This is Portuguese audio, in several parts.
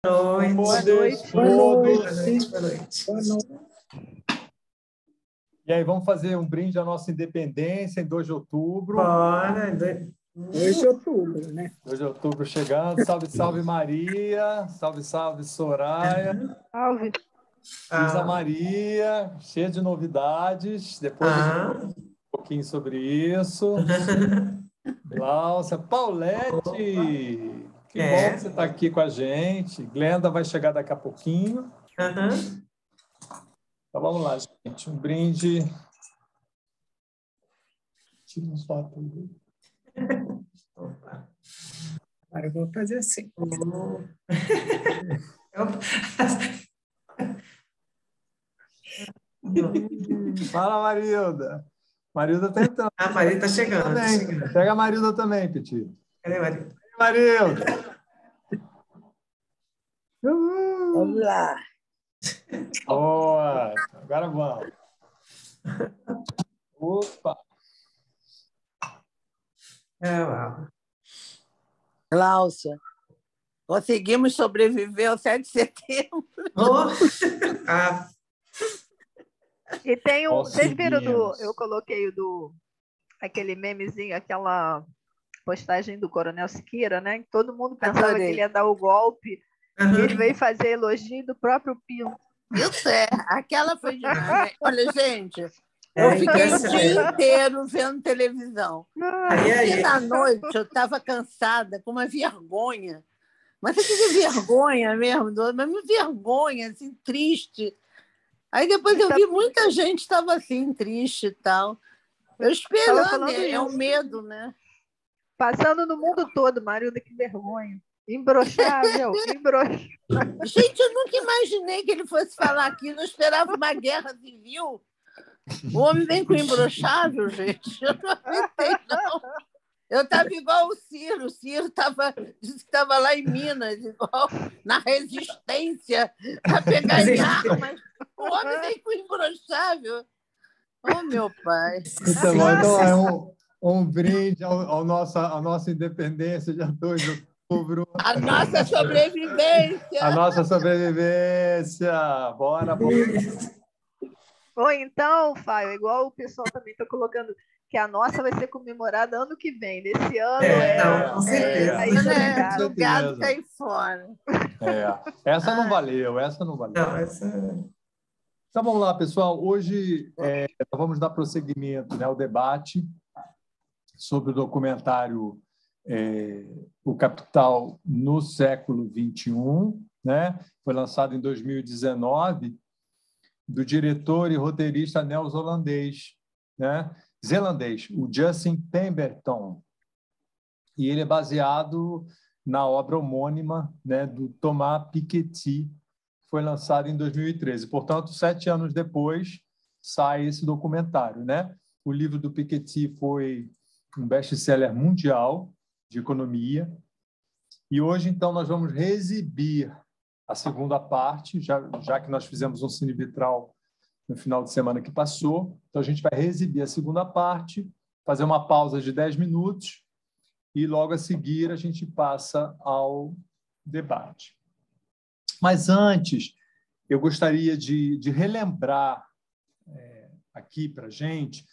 noite. Boa noite. Boa noite. Boa noite. Boa noite. E aí, vamos fazer um brinde à nossa independência em 2 de outubro. Bora. 2 de outubro, né? 2 de outubro chegando. Salve, salve Maria. Salve, salve Soraya. Salve. Isa Maria, cheia de novidades. Depois a gente fala um pouquinho sobre isso. Glaucia, Paulette. Que bom que você está aqui com a gente. Glenda vai chegar daqui a pouquinho. Então vamos lá, gente. Um brinde. Tira uns fotos. Opa. Agora eu vou fazer assim. Fala, Marilda. Marilda está entrando. A Marilda está chegando. Pega a Marilda também, Petit. Cadê a Marilda? Marilda. Vamos lá. Boa. Agora vamos. Opa. Glaucia, conseguimos sobreviver ao 7 de setembro. E tem um. Vocês viram eu coloquei aquele memezinho, aquela postagem do Coronel Siqueira, né? Que todo mundo pensava que ele ia dar o golpe. E ele veio fazer elogio do próprio Pinto. Isso aquela foi demais. Olha, gente, eu fiquei o dia inteiro vendo televisão. E na noite eu estava cansada, com uma vergonha. Mas que vergonha mesmo, mas uma vergonha, assim, triste. Aí depois eu vi muita gente estava assim, triste e tal. Eu esperando, é o medo, né? Passando no mundo todo, Marilda, que vergonha. Imbrochável, imbrochável. Gente, eu nunca imaginei que ele fosse falar aquilo. Eu esperava uma guerra civil. O homem vem com imbrochável, gente. Eu não aguentei, não. Eu estava igual o Ciro. O Ciro disse que estava lá em Minas, igual na resistência, para pegar em armas. O homem vem com imbrochável. Oh, meu pai. Então é um brinde à nossa independência, dia 2 de outubro. A nossa sobrevivência. A nossa sobrevivência. Bora. Ou então, Fábio, igual o pessoal também está colocando, que a nossa vai ser comemorada ano que vem. Nesse ano com certeza. Aí o gado cai fora. Essa não valeu, essa não valeu. Não, essa... Então vamos lá, pessoal. Hoje nós vamos dar prosseguimento, né, ao debate sobre o documentário O Capital no Século XXI, né? Foi lançado em 2019, do diretor e roteirista neozelandês, né? Zelandês, o Justin Pemberton. E ele é baseado na obra homônima, né, do Thomas Piketty, que foi lançado em 2013. Portanto, 7 anos depois, sai esse documentário, né? O livro do Piketty foi um best-seller mundial de economia. E hoje, então, nós vamos reexibir a segunda parte, já que nós fizemos um Cine Vitral no final de semana que passou. Então, a gente vai reexibir a segunda parte, fazer uma pausa de 10 minutos e, logo a seguir, a gente passa ao debate. Mas antes, eu gostaria de relembrar aqui para a gente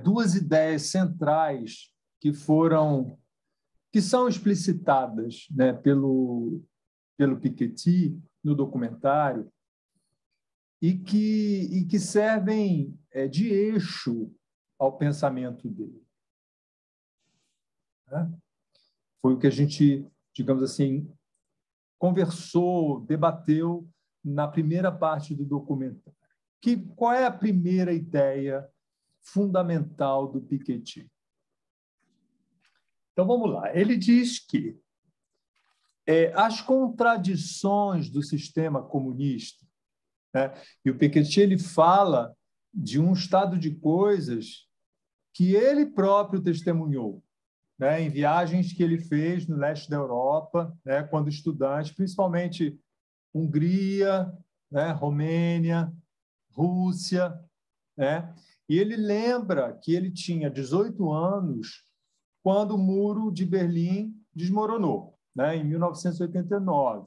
2 ideias centrais que são explicitadas, né, pelo Piketty no documentário e que servem de eixo ao pensamento dele. Né? Foi o que a gente, digamos assim, conversou, debateu na primeira parte do documentário. Qual é a primeira ideia fundamental do Piketty? Então, vamos lá. Ele diz que as contradições do sistema comunista, né? E o Piketty ele fala de um estado de coisas que ele próprio testemunhou, né? Em viagens que ele fez no leste da Europa, né? Quando estudante, principalmente Hungria, né? Romênia, Rússia, né? E ele lembra que ele tinha 18 anos quando o Muro de Berlim desmoronou, né? Em 1989.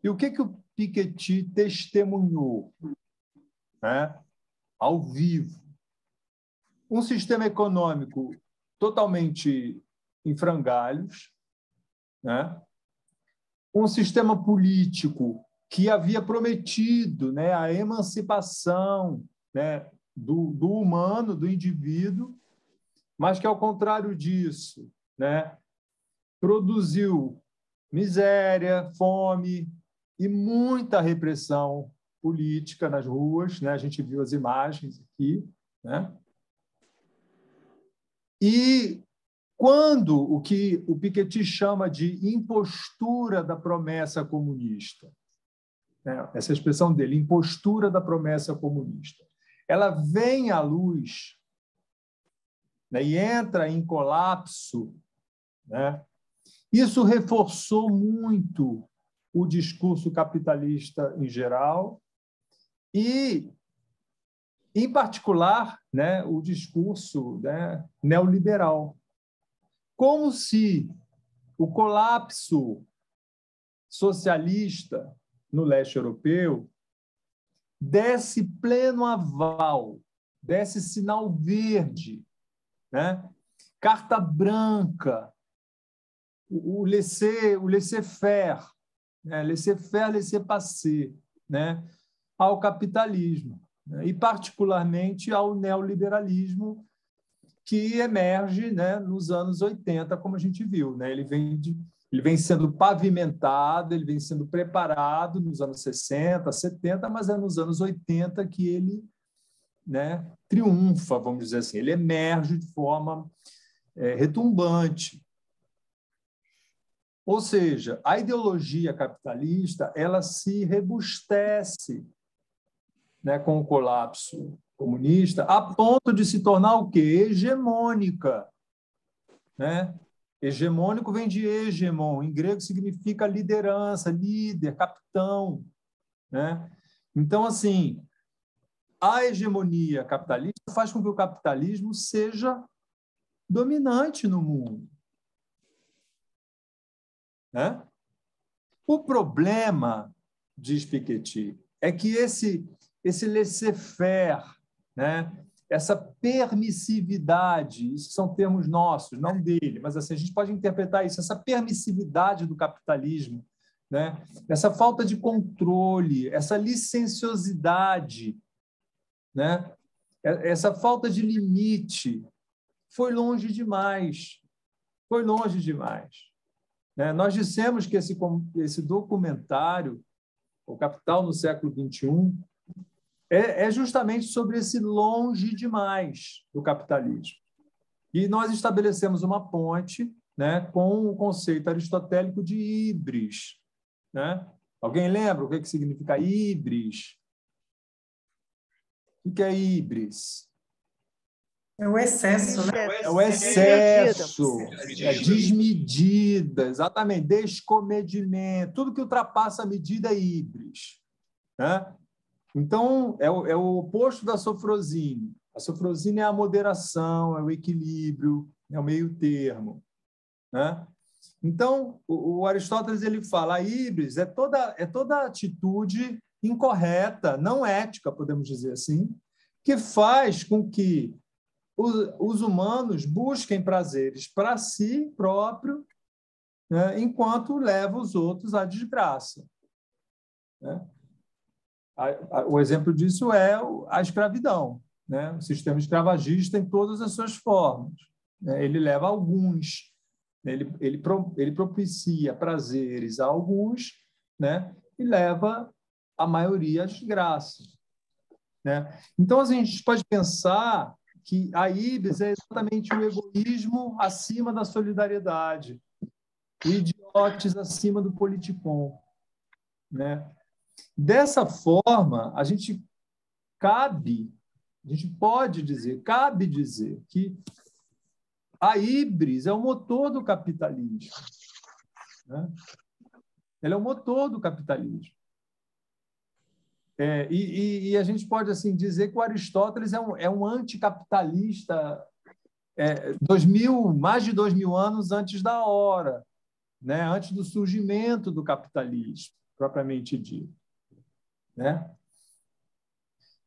E o que o Piketty testemunhou, né, ao vivo? Um sistema econômico totalmente em frangalhos, né? Um sistema político que havia prometido, né, a emancipação, né, do humano, do indivíduo, mas que, ao contrário disso, né, produziu miséria, fome e muita repressão política nas ruas, né? A gente viu as imagens aqui, né? E quando o que o Piketty chama de impostura da promessa comunista, né? Essa expressão dele, impostura da promessa comunista, ela vem à luz, né, e entra em colapso, né? Isso reforçou muito o discurso capitalista em geral e, em particular, né, o discurso, né, neoliberal. Como se o colapso socialista no leste europeu desse pleno aval, desse sinal verde, né, carta branca, o laissez-faire, né, laissez-faire, laissez-passer, né, ao capitalismo, né, e particularmente ao neoliberalismo que emerge, né, nos anos 80, como a gente viu, né? Ele vem sendo pavimentado, ele vem sendo preparado nos anos 60, 70, mas é nos anos 80 que ele, né, triunfa, vamos dizer assim, ele emerge de forma retumbante. Ou seja, a ideologia capitalista ela se robustece, né, com o colapso comunista, a ponto de se tornar o quê? Hegemônica, né? Hegemônico vem de hegemon, em grego significa liderança, líder, capitão, né? Então, assim, a hegemonia capitalista faz com que o capitalismo seja dominante no mundo, né? O problema, diz Piketty, é que esse laissez-faire, né? Essa permissividade, isso são termos nossos, não dele, mas assim, a gente pode interpretar isso, essa permissividade do capitalismo, né? Essa falta de controle, essa licenciosidade, né? Essa falta de limite foi longe demais. Foi longe demais. Né? Nós dissemos que esse documentário, O Capital no Século XXI, é justamente sobre esse longe demais do capitalismo. E nós estabelecemos uma ponte, né, com o conceito aristotélico de híbris. Né? Alguém lembra o que significa híbris? O que é híbris? É o excesso, né? É o excesso, é desmedida, exatamente, descomedimento. Tudo que ultrapassa a medida é híbris. Né? Então, é o oposto da sofrosine. A sofrosine é a moderação, é o equilíbrio, é o meio termo. Né? Então, o Aristóteles ele fala a híbris é toda atitude incorreta, não ética, podemos dizer assim, que faz com que os humanos busquem prazeres para si próprio, né, enquanto leva os outros à desgraça. Né? O exemplo disso é a escravidão, né? O sistema escravagista em todas as suas formas. Né? Ele leva alguns, né? Ele propicia prazeres a alguns, né? E leva a maioria à desgraça. Né? Então, assim, a gente pode pensar que a híbris é exatamente o egoísmo acima da solidariedade, o idiotes acima do politicon. Né? Dessa forma, a gente pode dizer, cabe dizer que a híbris é o motor do capitalismo. Né? Ela é o motor do capitalismo. E a gente pode assim dizer que o Aristóteles é um anticapitalista mais de 2000 anos antes da hora, né? Antes do surgimento do capitalismo. propriamente dito, né?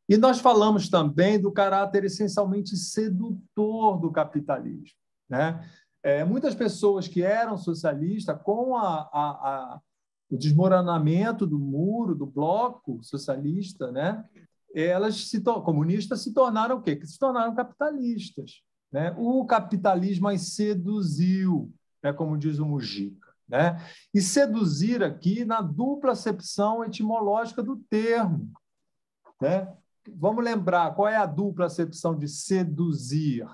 E nós falamos também do caráter essencialmente sedutor do capitalismo, né? Muitas pessoas que eram socialistas, com o desmoronamento do muro, do bloco socialista, né? Comunistas se tornaram o quê? Se tornaram capitalistas, né? O capitalismo as seduziu, né? Como diz o Mujica, né? E seduzir aqui na dupla acepção etimológica do termo, né? Vamos lembrar qual é a dupla acepção de seduzir.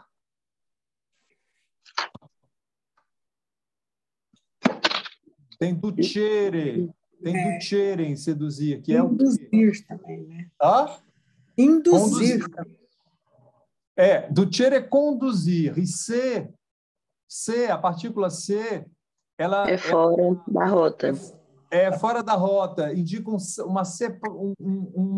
Tem ducere em seduzir, que é o induzir também, né? Induzir. Também. Ducere é conduzir, e a partícula C, ela é fora da rota. É fora da rota, indica um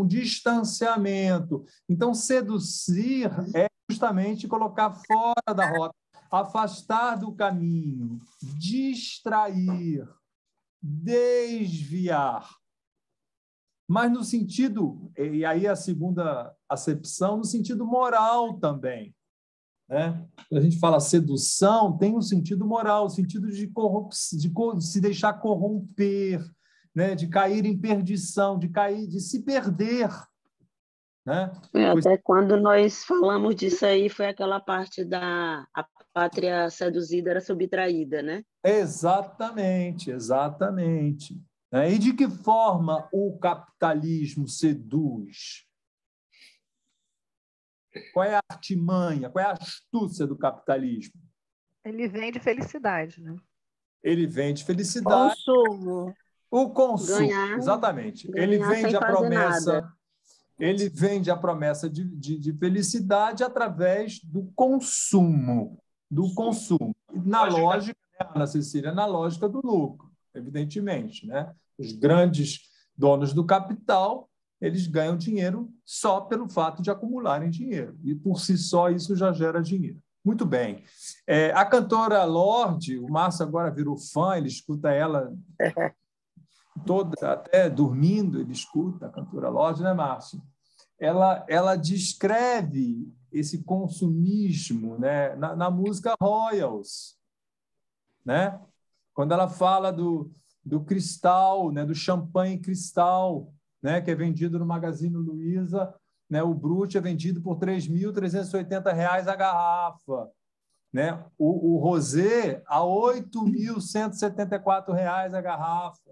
distanciamento. Então, seduzir é justamente colocar fora da rota, afastar do caminho, distrair, desviar. Mas no sentido, e aí a segunda acepção, no sentido moral também, né? Quando a gente fala sedução, tem um sentido moral, o sentido de se deixar corromper, né? De cair em perdição, de se perder, né? Até quando nós falamos disso aí, foi aquela parte da a pátria seduzida era subtraída, né? Exatamente. E de que forma o capitalismo seduz? Qual é a artimanha, qual é a astúcia do capitalismo? Ele vende felicidade, né? Ele vende felicidade. Consumo. O consumo, exatamente. Ele vende a promessa. Ele vende a promessa de felicidade através do consumo. Na lógica, né, Ana Cecília, na lógica do lucro, evidentemente, né? Os grandes donos do capital, eles ganham dinheiro só pelo fato de acumularem dinheiro. E, por si só, isso já gera dinheiro. Muito bem. A cantora Lorde, o Márcio agora virou fã, ele escuta ela toda, até dormindo, ele escuta a cantora Lorde, né, Márcio? Ela descreve esse consumismo, né, na música Royals, né? Quando ela fala do cristal, né, do champanhe cristal, né, que é vendido no Magazine Luiza, né, o Brut é vendido por R$ 3.380 a garrafa, né? O rosé a R$ 8.174 a garrafa.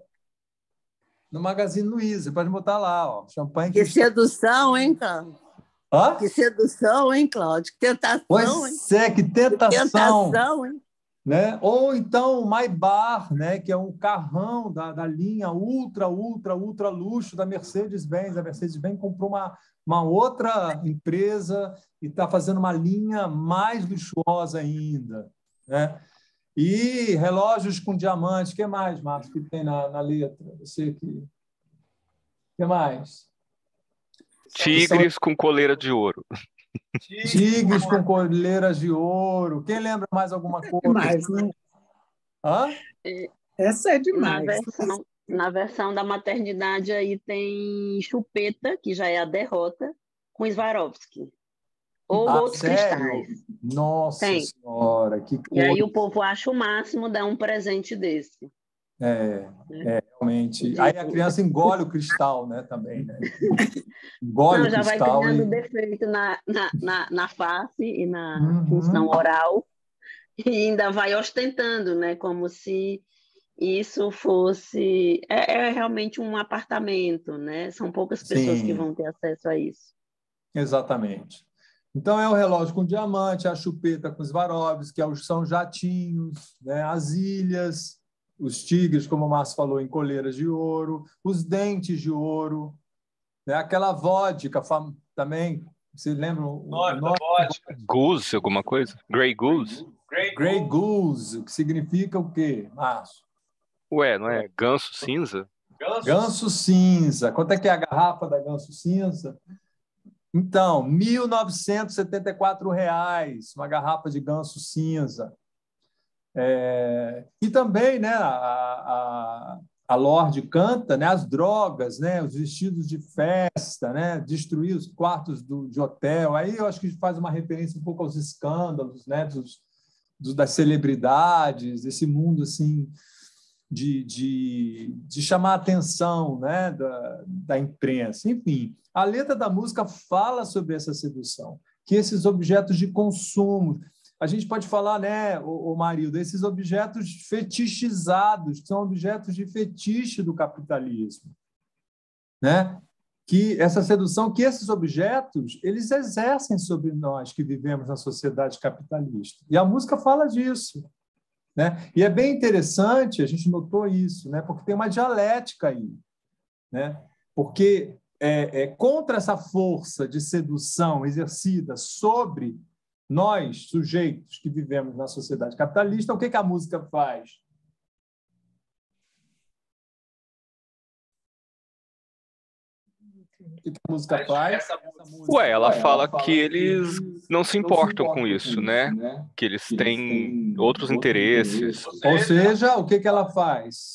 No Magazine Luiza, pode botar lá, ó, champanhe cristal. Que sedução, hein, Cláudio? Que sedução, hein, Cláudio? Que tentação, pois hein? Que tentação, hein? Né? Ou então o Maybach, né? Que é um carrão da linha ultra luxo da Mercedes-Benz. A Mercedes-Benz comprou uma outra empresa e está fazendo uma linha mais luxuosa ainda, né? E relógios com diamantes. O que mais, Marcos, que tem na letra? Você que... O que mais? Tigres com coleira de ouro. Tigres com coleiras de ouro. Quem lembra mais alguma coisa? Demais, né? Essa é demais. Na versão da maternidade aí tem Chupeta, que já é a derrota, com Swarovski. Ou outros cristais. Nossa Senhora, que coisa. E aí o povo acha o máximo dar um presente desse. Realmente. Aí a criança engole o cristal, né, também, né? Engole o já cristal. Vai criando defeito na face e na função oral e ainda vai ostentando, né? Como se isso fosse... É realmente um apartamento, né? São poucas pessoas que vão ter acesso a isso. Exatamente. Então, é o relógio com diamante, a chupeta com Swarovski, que são jatinhos, né? As ilhas, os tigres, como o Márcio falou, em coleiras de ouro, os dentes de ouro, né? Aquela vodka também, vocês lembram? O nome da vodka? Goose, alguma coisa? Grey Goose? Grey Goose, que significa o quê, Márcio? Ué, não é ganso cinza? Ganso cinza. Quanto é que é a garrafa da ganso cinza? Então, R$ 1.974, uma garrafa de ganso cinza. E também, né, a Lorde canta, né, as drogas, né, os vestidos de festa, né, destruir os quartos de hotel. Aí eu acho que faz uma referência um pouco aos escândalos, né, das celebridades, esse mundo assim de chamar a atenção, né, da imprensa. Enfim, a letra da música fala sobre essa sedução, que esses objetos de consumo, a gente pode falar, né, o Marildo, esses objetos fetichizados, que são objetos de fetiche do capitalismo, né? Que essa sedução, que esses objetos, eles exercem sobre nós que vivemos na sociedade capitalista. E a música fala disso, né? E é bem interessante, a gente notou isso, né? Porque tem uma dialética aí, né? Porque contra essa força de sedução exercida sobre nós, sujeitos que vivemos na sociedade capitalista, o que a música faz? O que a música faz? Ela fala que eles não se importam com isso, né? Que eles têm outros interesses. Ou seja, o que ela faz?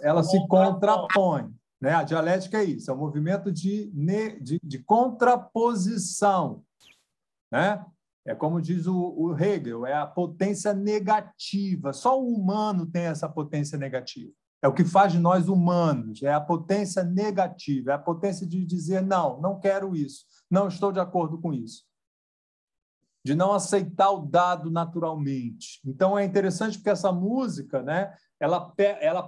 Ela se contrapõe, né? A dialética é isso, é um movimento de contraposição, né? É como diz o Hegel, é a potência negativa. Só o humano tem essa potência negativa. É o que faz de nós humanos, é a potência negativa, é a potência de dizer não quero isso, não estou de acordo com isso. De não aceitar o dado naturalmente. Então, é interessante porque essa música, né, ela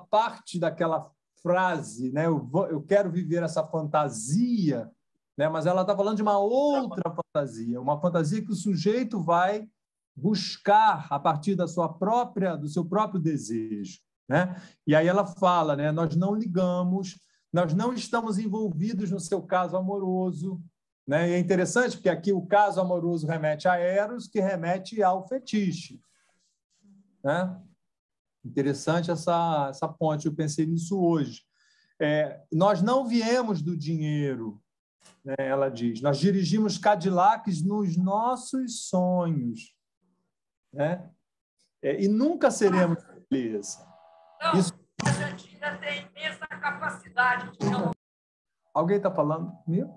parte daquela frase, né, eu quero viver essa fantasia, né, mas ela está falando de uma outra fantasia, uma fantasia que o sujeito vai buscar a partir do seu próprio desejo. Né? E aí ela fala, né, nós não ligamos, nós não estamos envolvidos no seu caso amoroso. Né? E é interessante porque aqui o caso amoroso remete a Eros, que remete ao fetiche. Né? Interessante essa ponte, eu pensei nisso hoje. Nós não viemos do dinheiro, né? Ela diz, nós dirigimos Cadillacs nos nossos sonhos. Né? E nunca seremos beleza. Isso... A Argentina tem imensa capacidade de... Alguém está falando comigo?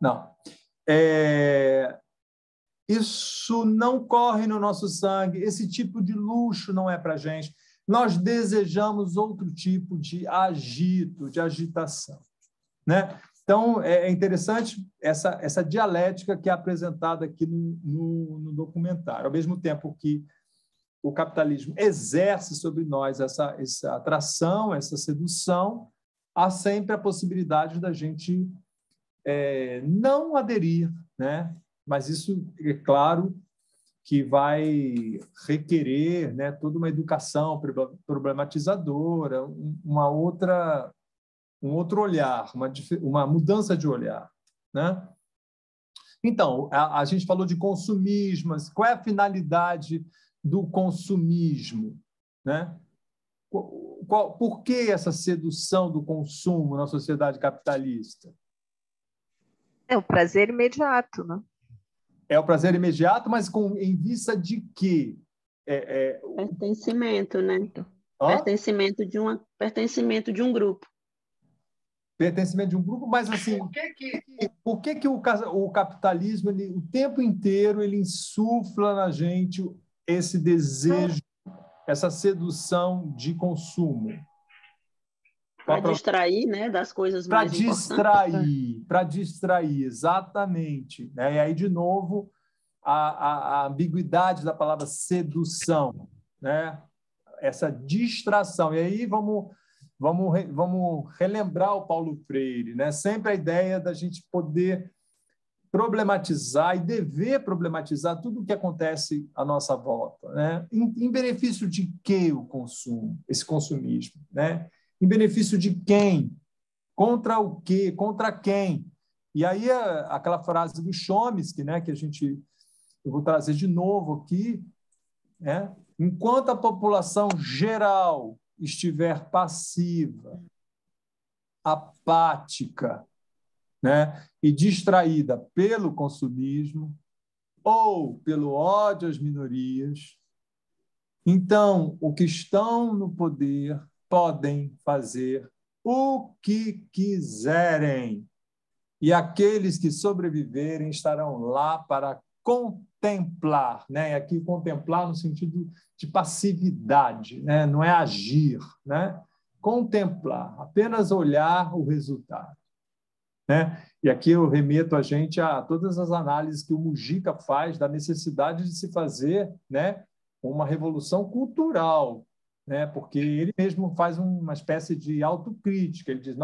Não. Isso não corre no nosso sangue, esse tipo de luxo não é para a gente. Nós desejamos outro tipo de agito, de agitação. Né? Então, é interessante essa dialética que é apresentada aqui no documentário. Ao mesmo tempo que o capitalismo exerce sobre nós essa atração, essa sedução, há sempre a possibilidade da gente não aderir, né? Mas isso, é claro, que vai requerer, né, toda uma educação problematizadora, um outro olhar, uma mudança de olhar. Né? Então, a gente falou de consumismo, mas qual é a finalidade do consumismo? Né? Por que essa sedução do consumo na sociedade capitalista? É o prazer imediato, né? É o prazer imediato, mas em vista de quê? Pertencimento, né? Pertencimento de um grupo. Pertencimento de um grupo, mas assim, por que o capitalismo, o tempo inteiro, ele insufla na gente esse desejo, essa sedução de consumo? Para distrair, né, das coisas mais importantes. Para distrair, exatamente. E aí, de novo, a ambiguidade da palavra sedução, né? Essa distração. E aí vamos relembrar o Paulo Freire, né? Sempre a ideia da gente poder problematizar e dever problematizar tudo o que acontece à nossa volta, né? Em benefício de que o consumo, esse consumismo, né? Em benefício de quem? Contra o quê? Contra quem? E aí aquela frase do Chomsky, né, que eu vou trazer de novo aqui, né? Enquanto a população geral estiver passiva, apática, né, e distraída pelo consumismo ou pelo ódio às minorias, então, o que estão no poder podem fazer o que quiserem, e aqueles que sobreviverem estarão lá para contemplar, né? E aqui contemplar no sentido de passividade, né? Não é agir, né? Contemplar, apenas olhar o resultado, né? E aqui eu remeto a gente a todas as análises que o Mujica faz da necessidade de se fazer, né, uma revolução cultural, né? Porque ele mesmo faz uma espécie de autocrítica. Ele diz: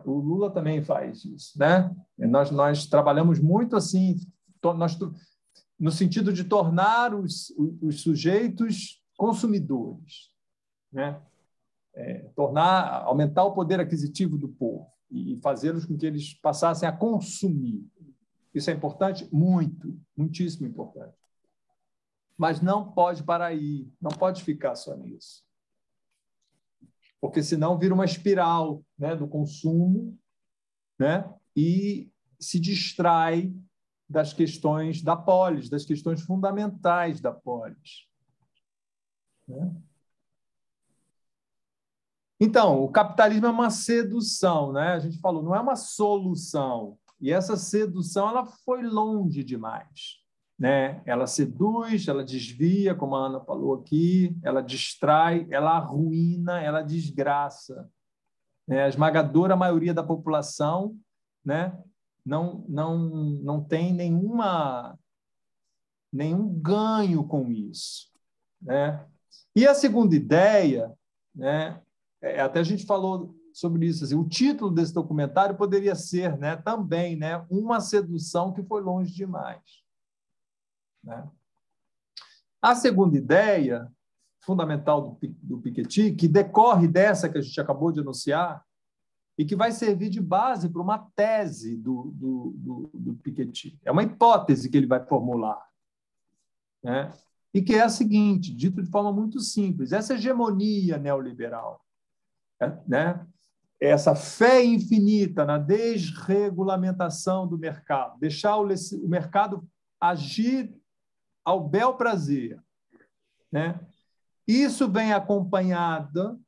o Lula também faz isso, né? Nós trabalhamos muito assim, no sentido de tornar os sujeitos consumidores, né? Aumentar o poder aquisitivo do povo e fazê-los com que eles passassem a consumir. Isso é importante? Muito, muitíssimo importante. Mas não pode parar aí, não pode ficar só nisso. Porque senão vira uma espiral, né, do consumo, né, e se distrai das questões da polis, das questões fundamentais da polis, né? Então, o capitalismo é uma sedução, né? A gente falou, não é uma solução. E essa sedução ela foi longe demais, né? Ela seduz, ela desvia, como a Ana falou aqui, ela distrai, ela arruína, ela desgraça, né? A esmagadora maioria da população, né, não tem nenhum ganho com isso, né? E a segunda ideia, né, até a gente falou sobre isso, assim, o título desse documentário poderia ser, né, também, né, uma sedução que foi longe demais, né? A segunda ideia fundamental do Piketty, que decorre dessa que a gente acabou de anunciar e que vai servir de base para uma tese do Piketty. É uma hipótese que ele vai formular, né? E que é a seguinte, dito de forma muito simples: essa hegemonia neoliberal, né? Essa fé infinita na desregulamentação do mercado, deixar o mercado agir ao bel prazer, né? Isso vem acompanhada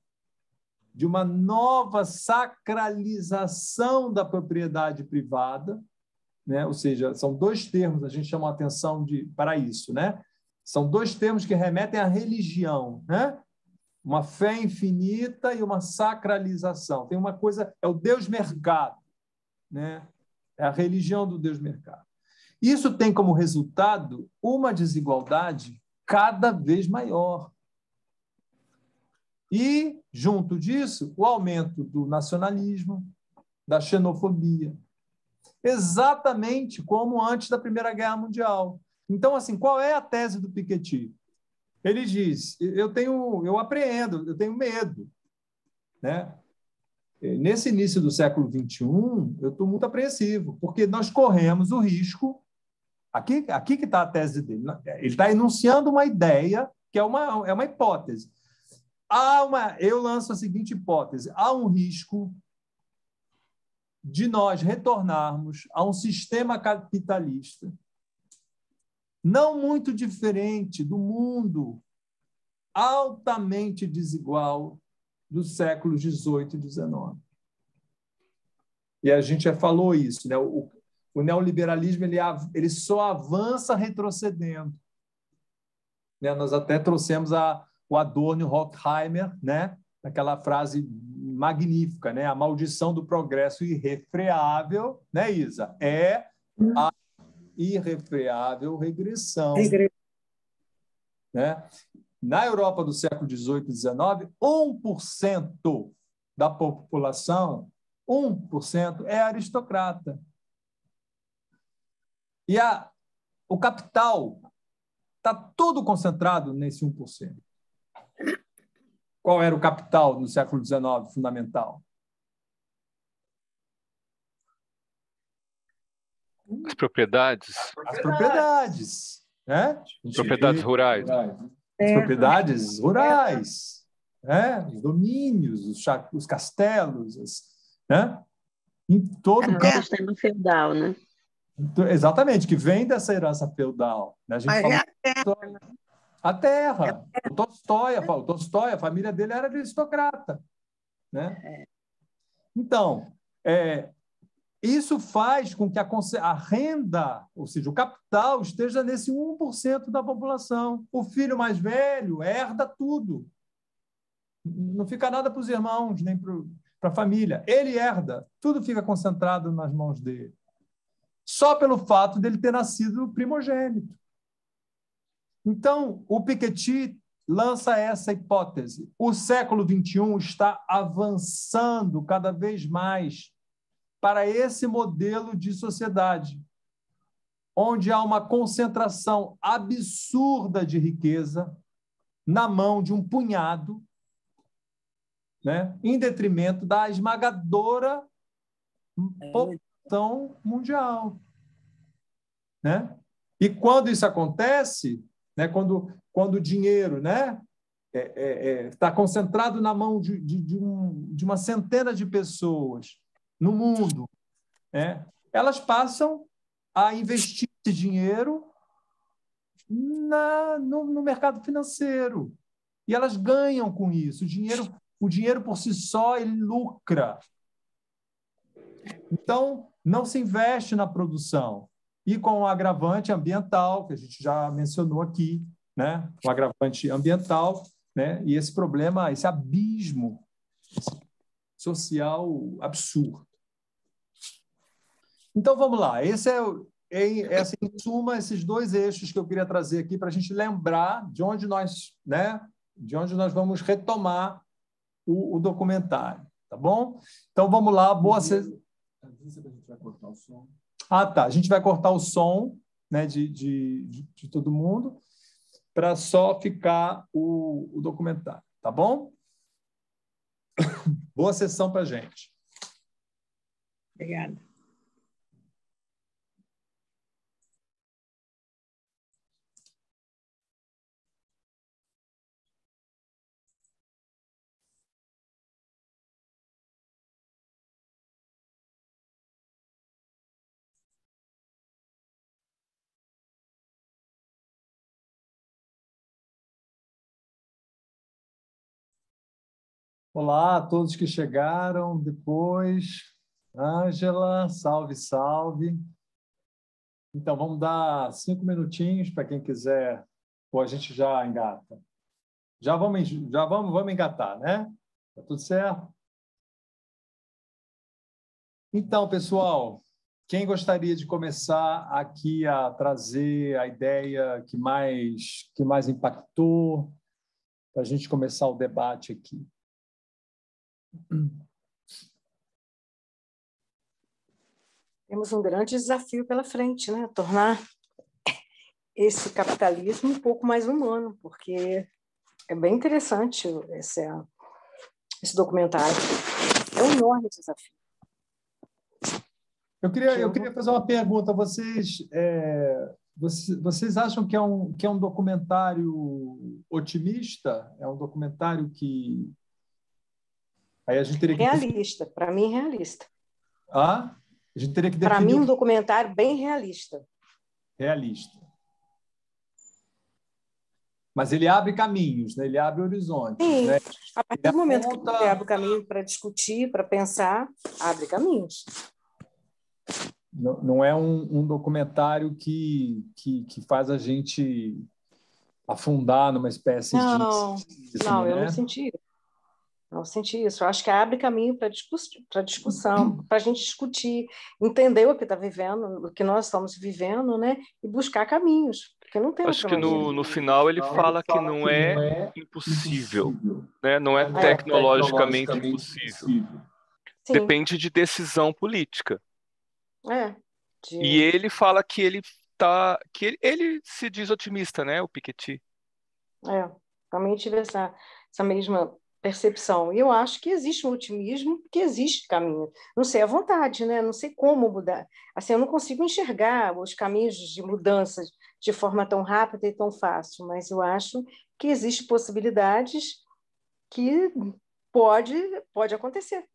de uma nova sacralização da propriedade privada, né? Ou seja, são dois termos, a gente chama a atenção para isso, né? São dois termos que remetem à religião, né? Uma fé infinita e uma sacralização. Tem uma coisa, é o Deus mercado, né? É a religião do Deus mercado. Isso tem como resultado uma desigualdade cada vez maior. E, junto disso, o aumento do nacionalismo, da xenofobia, exatamente como antes da Primeira Guerra Mundial. Então, assim, qual é a tese do Piketty? Ele diz: eu apreendo, eu tenho medo, né? Nesse início do século XXI, eu estou muito apreensivo, porque nós corremos o risco. Aqui que está a tese dele. Ele está enunciando uma ideia que é uma hipótese. Eu lanço a seguinte hipótese: há um risco de nós retornarmos a um sistema capitalista não muito diferente do mundo altamente desigual dos séculos XVIII e XIX. E a gente já falou isso, né? O neoliberalismo ele só avança retrocedendo, né? Nós até trouxemos o Adorno e o Horkheimer, né? Aquela frase magnífica, né? A maldição do progresso irrefreável, né, Isa? É a irrefreável regressão. Né? Na Europa do século XVIII e XIX, 1% da população, 1% é aristocrata. E o capital está todo concentrado nesse 1%. Qual era o capital no século XIX, fundamental? As propriedades. As propriedades, né? Propriedades rurais. As propriedades rurais, né? Os domínios, os castelos, né? Em todo o sistema feudal, né? Exatamente, que vem dessa herança feudal. Né? A gente fala a terra. O Tolstói, a família dele era aristocrata, né? Então, isso faz com que a renda, ou seja, o capital, esteja nesse 1% da população. O filho mais velho herda tudo. Não fica nada para os irmãos, nem para a família. Ele herda. Tudo fica concentrado nas mãos dele. Só pelo fato dele ter nascido primogênito. Então, o Piketty lança essa hipótese. O século XXI está avançando cada vez mais para esse modelo de sociedade, onde há uma concentração absurda de riqueza na mão de um punhado, né, em detrimento da esmagadora população mundial. Né? E quando isso acontece, né, quando o dinheiro, né, está concentrado na mão de uma centena de pessoas no mundo, né, elas passam a investir esse dinheiro no mercado financeiro. E elas ganham com isso. O dinheiro por si só, ele lucra. Então, não se investe na produção. E com o agravante ambiental, que a gente já mencionou aqui, né? O agravante ambiental, né? E esse problema, esse abismo social absurdo. Então, vamos lá. Em suma, esses dois eixos que eu queria trazer aqui para a gente lembrar de onde nós vamos retomar o documentário. Tá bom? Então, vamos lá. Boa sessão. A gente vai cortar o som. Tá. A gente vai cortar o som, né, de todo mundo para só ficar o documentário. Tá bom? Boa sessão para a gente. Obrigada. Olá a todos que chegaram depois. Ângela, salve, salve. Então, vamos dar 5 minutinhos para quem quiser, ou a gente já engata. Já vamos engatar, né? Tá tudo certo? Então, pessoal, quem gostaria de começar aqui a trazer a ideia que mais impactou, para a gente começar o debate aqui? Temos um grande desafio pela frente, né? Tornar esse capitalismo um pouco mais humano, porque é bem interessante esse documentário. É um enorme desafio. Eu queria fazer uma pergunta. Vocês acham que é um documentário otimista? É um documentário que... Aí a gente teria que... Realista. Para mim, realista. A gente teria que definir... Para mim, um documentário bem realista. Realista. Mas ele abre caminhos, né? Ele abre horizontes. Sim. Né? A partir do momento que você abre o caminho para discutir, para pensar, abre caminhos. Não é um documentário que faz a gente afundar numa espécie de... Não, eu não senti isso. Não senti isso. Eu acho que abre caminho para discussão, para a gente discutir, entender o que está vivendo, o que nós estamos vivendo, né? E buscar caminhos, porque não tem. Acho que no final ele fala que não é impossível, né? Não é tecnologicamente impossível. Sim. Depende de decisão política. E ele fala que ele se diz otimista, né? O Piketty. Também tive essa mesma percepção. E eu acho que existe um otimismo, porque existe caminho. Não sei a vontade, né? Não sei como mudar. Assim, eu não consigo enxergar os caminhos de mudanças de forma tão rápida e tão fácil, mas eu acho que existem possibilidades que pode acontecer.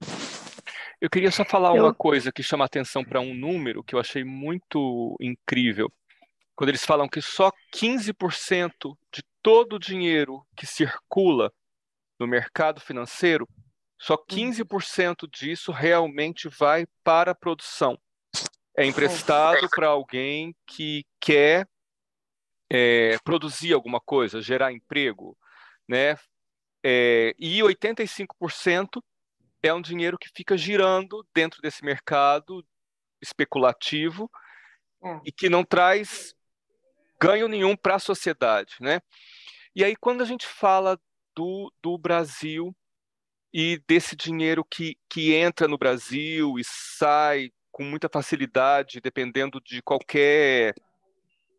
Eu queria só falar uma coisa que chama atenção para um número que eu achei muito incrível. Quando eles falam que só 15% de todo o dinheiro que circula no mercado financeiro, Só 15% disso realmente vai para a produção. É emprestado para alguém que quer produzir alguma coisa, gerar emprego, né? E 85% é um dinheiro que fica girando dentro desse mercado especulativo e que não traz ganho nenhum para a sociedade, né? E aí, quando a gente fala do Brasil e desse dinheiro que entra no Brasil e sai com muita facilidade, dependendo de qualquer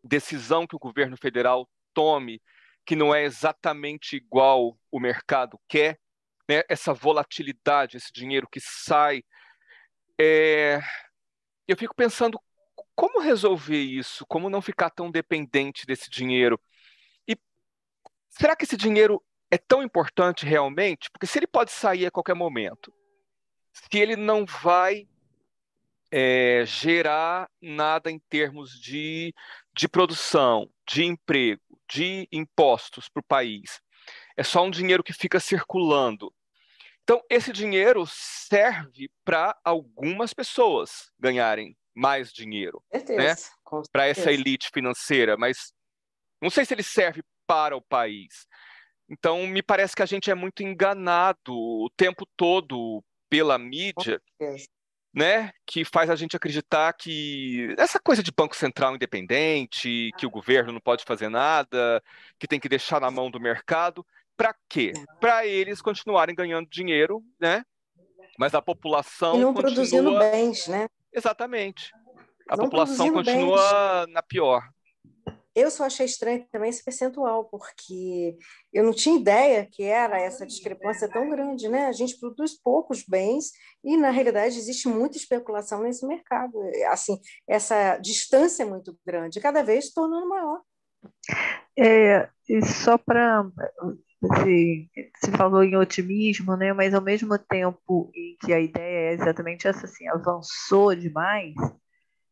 decisão que o governo federal tome, que não é exatamente igual o mercado quer, né? Essa volatilidade, esse dinheiro que sai. Eu fico pensando como resolver isso, como não ficar tão dependente desse dinheiro. E será que esse dinheiro é tão importante realmente? Porque se ele pode sair a qualquer momento, se ele não vai gerar nada em termos de produção, de emprego, de impostos para o país, é só um dinheiro que fica circulando. Então, esse dinheiro serve para algumas pessoas ganharem mais dinheiro, né? Para essa elite financeira, mas não sei se ele serve para o país. Então, me parece que a gente é muito enganado o tempo todo pela mídia, né? Que faz a gente acreditar que essa coisa de Banco Central independente, que o governo não pode fazer nada, que tem que deixar na mão do mercado. Para quê? Para eles continuarem ganhando dinheiro, né? Mas a população e não continua... produzindo bens, né? Exatamente. A não população continua na pior. Eu só achei estranho também esse percentual, porque eu não tinha ideia que era essa discrepância tão grande, né? A gente produz poucos bens e, na realidade, existe muita especulação nesse mercado. Assim, essa distância é muito grande, cada vez se tornando maior. E só para... Você falou em otimismo, né? Mas ao mesmo tempo em que a ideia é exatamente essa, assim, avançou demais,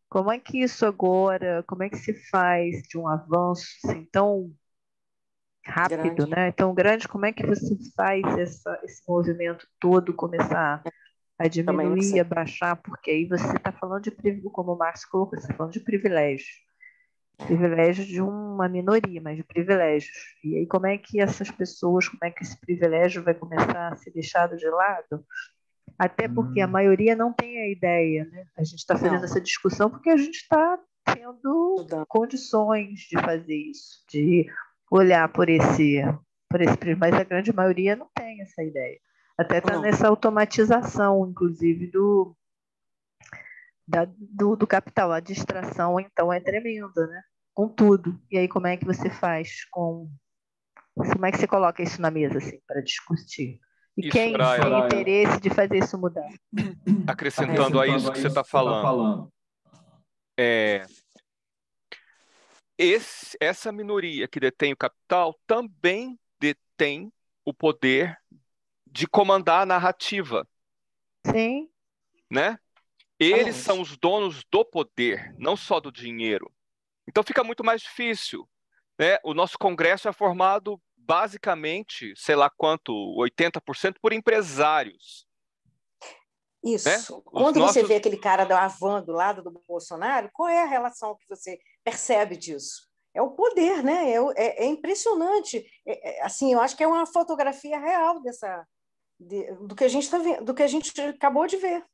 como é que isso agora, como é que se faz de um avanço assim, tão rápido, né? Tão grande, como é que você faz esse movimento todo começar a diminuir, a baixar? Porque aí você está falando de, como o Márcio colocou, você está falando de privilégios. Privilégios de uma minoria, mas de privilégios. E aí como é que essas pessoas, como é que esse privilégio vai começar a ser deixado de lado? Até porque a maioria não tem a ideia, né? A gente está fazendo essa discussão porque a gente está tendo condições de fazer isso, de olhar por esse mas a grande maioria não tem essa ideia. Até está nessa automatização, inclusive, do capital. A distração, então, é tremenda, né? Com tudo. E aí, como é que você faz como é que você coloca isso na mesa, assim, para discutir? E isso, quem tem interesse de fazer isso mudar? Acrescentando a isso que você está falando. Essa minoria que detém o capital também detém o poder de comandar a narrativa. Sim. Né? Eles são os donos do poder, não só do dinheiro. Então fica muito mais difícil, né? O nosso Congresso é formado basicamente, sei lá quanto, 80% por empresários. Isso. Né? Quando você vê aquele cara da Havan do lado do Bolsonaro, qual é a relação que você percebe disso? É o poder, né? É impressionante. Assim, eu acho que é uma fotografia real do que a gente está vendo, do que a gente acabou de ver.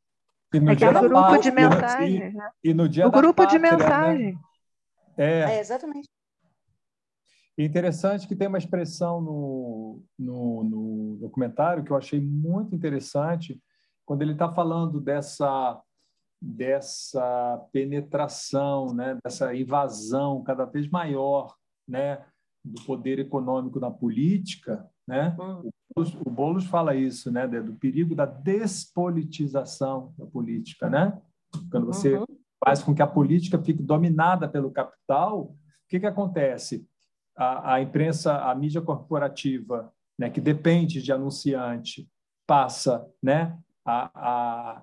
E no dia da grupo pátria, de mensagem. E no dia o da grupo pátria, de mensagem. Né? Exatamente. Interessante que tem uma expressão no documentário que eu achei muito interessante, quando ele está falando dessa penetração, né? Dessa invasão cada vez maior, né? Do poder econômico na política, né? O Boulos fala isso, né? Do perigo da despolitização da política, né? Quando você faz com que a política fique dominada pelo capital, o que acontece? A imprensa, a mídia corporativa, né? Que depende de anunciante, passa, né? A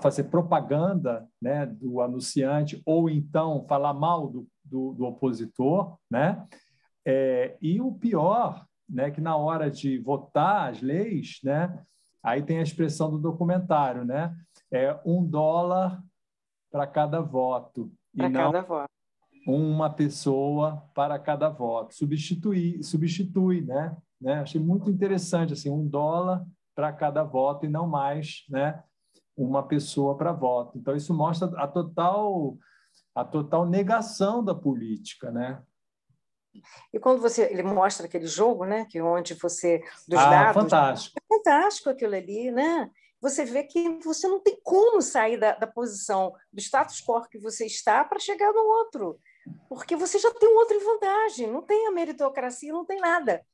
fazer propaganda, né? Do anunciante, ou então falar mal do opositor, né? E o pior, né, que na hora de votar as leis, né, Aí tem a expressão do documentário, né? É $1 para cada voto, e não uma pessoa para cada voto. Substitui, né? Achei muito interessante, assim, $1 para cada voto e não mais, né? Uma pessoa para voto. Então, isso mostra a total negação da política, né? E quando ele mostra aquele jogo, né, que onde você dos dados, fantástico. É fantástico aquilo ali, né? Você vê que você não tem como sair da posição do status quo que você está para chegar no outro, porque você já tem um outro em vantagem, não tem a meritocracia, não tem nada,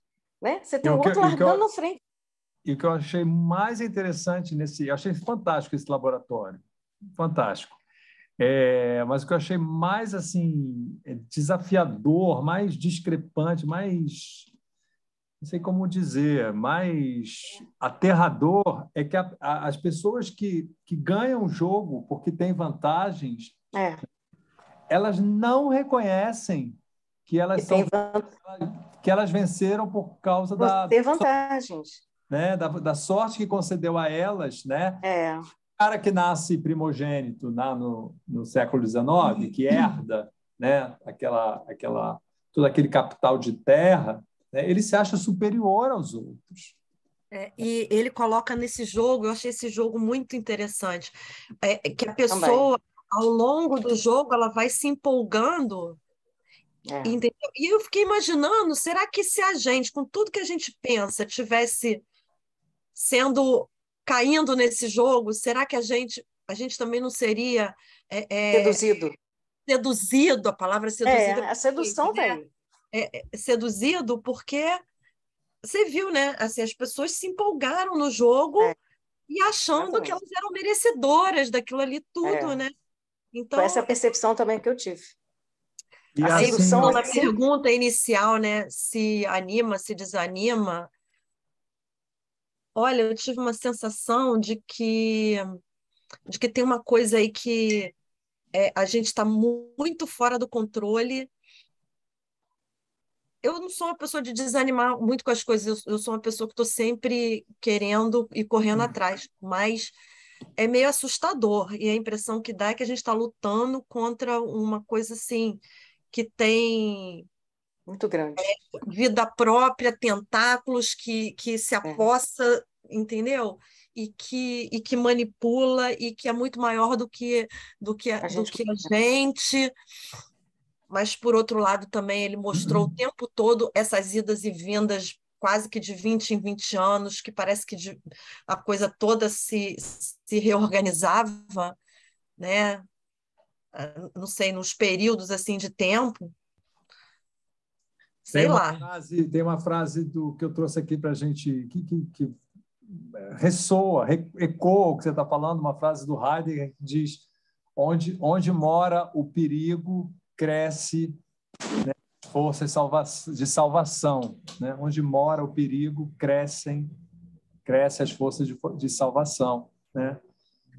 né? Você tem outro largando na frente. E o que eu achei mais interessante eu achei fantástico esse laboratório, fantástico. Mas o que eu achei mais assim desafiador, mais discrepante, mais, não sei como dizer, mais aterrador é que as pessoas que ganham o jogo porque têm vantagens, elas não reconhecem que elas que elas venceram por causa ter vantagens, né, da sorte que concedeu a elas, né? Cara que nasce primogênito no século XIX, que herda, né, todo aquele capital de terra, né, ele se acha superior aos outros. E ele coloca nesse jogo, eu achei esse jogo muito interessante, que a pessoa, ao longo do jogo, ela vai se empolgando, entendeu? E eu fiquei imaginando, será que se a gente, com tudo que a gente pensa, tivesse caindo nesse jogo, será que a gente também não seria seduzido? A palavra seduzido a sedução está aí. Seduzido porque você viu, né? Assim, as pessoas se empolgaram no jogo e achando que elas eram merecedoras daquilo ali tudo, né? Então, foi essa percepção também que eu tive. E a sedução na pergunta inicial, né? Se anima, se desanima. Olha, eu tive uma sensação de que tem uma coisa aí que a gente está muito fora do controle. Eu não sou uma pessoa de desanimar muito com as coisas, eu sou uma pessoa que estou sempre querendo e correndo atrás, mas é meio assustador, e a impressão que dá é que a gente está lutando contra uma coisa assim, que tem muito grande, vida própria, tentáculos que se apossa, entendeu? E que manipula e que é muito maior do que a gente. Mas, por outro lado, também ele mostrou o tempo todo essas idas e vindas quase que de 20 em 20 anos, que parece que a coisa toda se reorganizava, né? Não sei, nos períodos assim de tempo. Sei lá. Tem uma frase que eu trouxe aqui para a gente, que ressoa, ecoa o que você está falando, uma frase do Heidegger que diz: onde mora o perigo, cresce, né, forças de salvação. Né? Onde mora o perigo, crescem as forças de salvação. Né?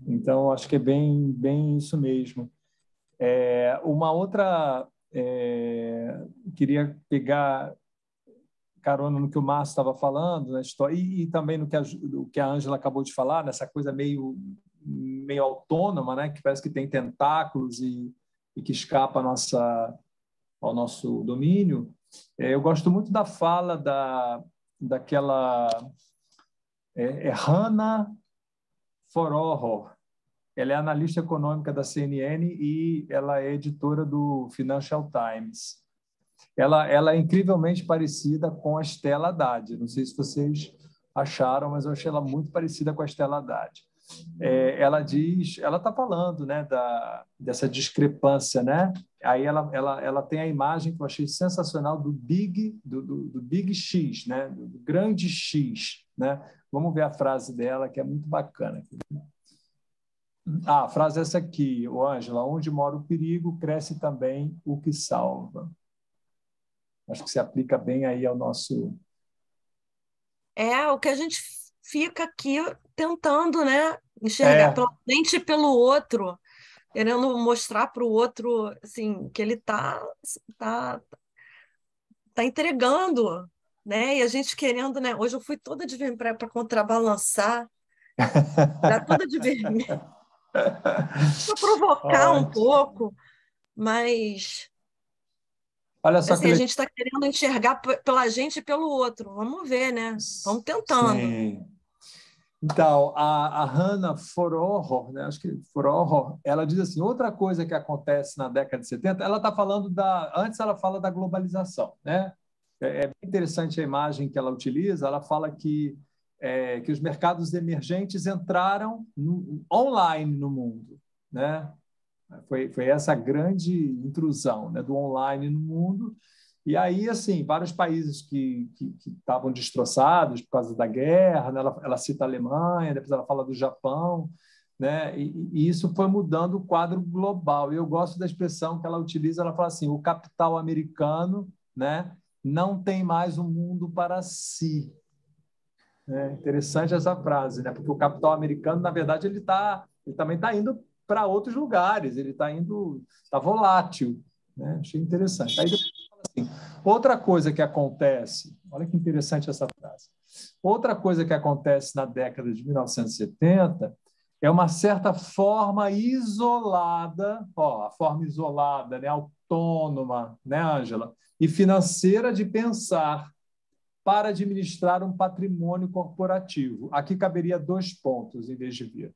Então, acho que é bem isso mesmo. Uma outra... queria pegar carona no que o Márcio estava falando, na história, e também no que a Ângela acabou de falar, nessa coisa meio autônoma, né? Que parece que tem tentáculos e que escapa ao nosso domínio. Eu gosto muito da fala daquela Hannah Foroho. Ela é analista econômica da CNN e ela é editora do Financial Times. Ela é incrivelmente parecida com a Stella Haddad. Não sei se vocês acharam, mas eu achei ela muito parecida com a Stella Haddad. Ela está falando, né, dessa discrepância, né? Aí ela tem a imagem que eu achei sensacional do Big X, né? Do grande X, né? Vamos ver a frase dela, que é muito bacana. A frase é essa aqui, Ângela: onde mora o perigo, cresce também o que salva. Acho que se aplica bem aí ao nosso... o que a gente fica aqui tentando, né, enxergar pela frente e pelo outro, querendo mostrar para o outro assim, que ele tá entregando, né? E a gente querendo, né? Hoje eu fui toda de vir para contrabalançar Dá tudo de vermelho. Para provocar um pouco, mas olha só assim, a gente está querendo enxergar pela gente e pelo outro. Vamos ver, né? Vamos tentando. Sim. Então, a Hannah Foroho, né? Acho que Foroho, ela diz assim, outra coisa que acontece na década de 70, ela está falando antes ela fala da globalização, né? É bem interessante a imagem que ela utiliza, ela fala que os mercados emergentes entraram online no mundo, né? Foi essa grande intrusão, né, do online no mundo. E aí, assim, vários países que estavam destroçados por causa da guerra, né? Ela cita a Alemanha, depois ela fala do Japão, né? E isso foi mudando o quadro global. E eu gosto da expressão que ela utiliza, ela fala assim, o capital americano, né, não tem mais um mundo para si. É interessante essa frase, né? Porque o capital americano, na verdade, ele também está indo para outros lugares, ele está volátil, né? Achei interessante. Aí depois fala assim, outra coisa que acontece, olha que interessante essa frase. Outra coisa que acontece na década de 1970 é uma certa forma isolada, a forma isolada, né, autônoma, né, Ângela, e financeira de pensar para administrar um patrimônio corporativo. Aqui caberia 2 pontos em vez de vir.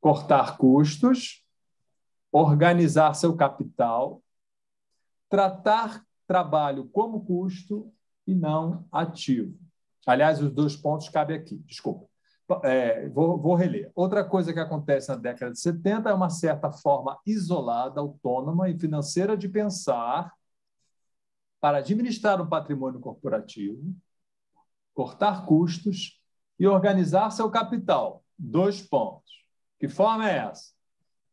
Cortar custos, organizar seu capital, tratar trabalho como custo e não ativo. Aliás, os 2 pontos cabem aqui, desculpa. Vou reler. Outra coisa que acontece na década de 70 é uma certa forma isolada, autônoma e financeira de pensar para administrar um patrimônio corporativo, cortar custos e organizar seu capital. 2 pontos. Que forma é essa?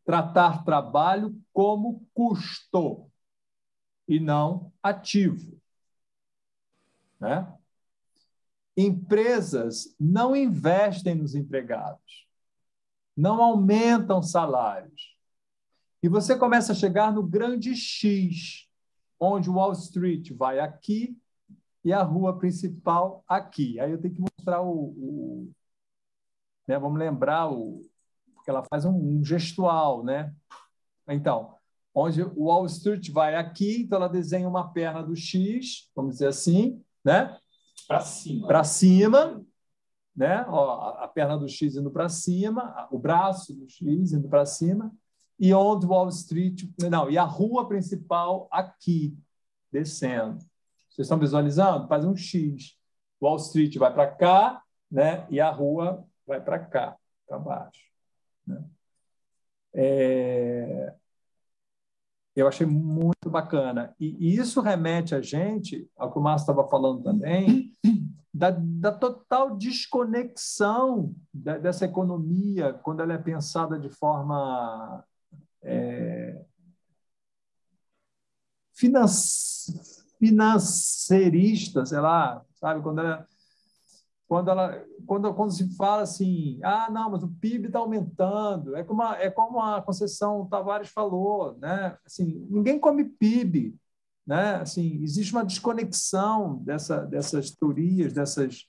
Tratar trabalho como custo e não ativo. Né? Empresas não investem nos empregados, não aumentam salários. E você começa a chegar no grande X, onde Wall Street vai aqui e a rua principal aqui. Aí eu tenho que mostrar né? Vamos lembrar porque ela faz um gestual, né? Então, onde o Wall Street vai aqui, então ela desenha uma perna do X, vamos dizer assim, né? Para cima, né? A perna do X indo para cima, o braço do X indo para cima, e onde Wall Street, não, e a rua principal aqui, descendo. Vocês estão visualizando? Faz um X. Wall Street vai para cá, né? E a rua vai para cá, para baixo. Né? Eu achei muito bacana. E isso remete a gente, ao que o Márcio estava falando também, da total desconexão dessa economia, quando ela é pensada de forma financeirista, sei lá, sabe? Quando se fala assim, não, mas o PIB está aumentando, é como a Conceição Tavares falou, né? Assim, ninguém come PIB, né? Assim, existe uma desconexão dessas teorias, dessas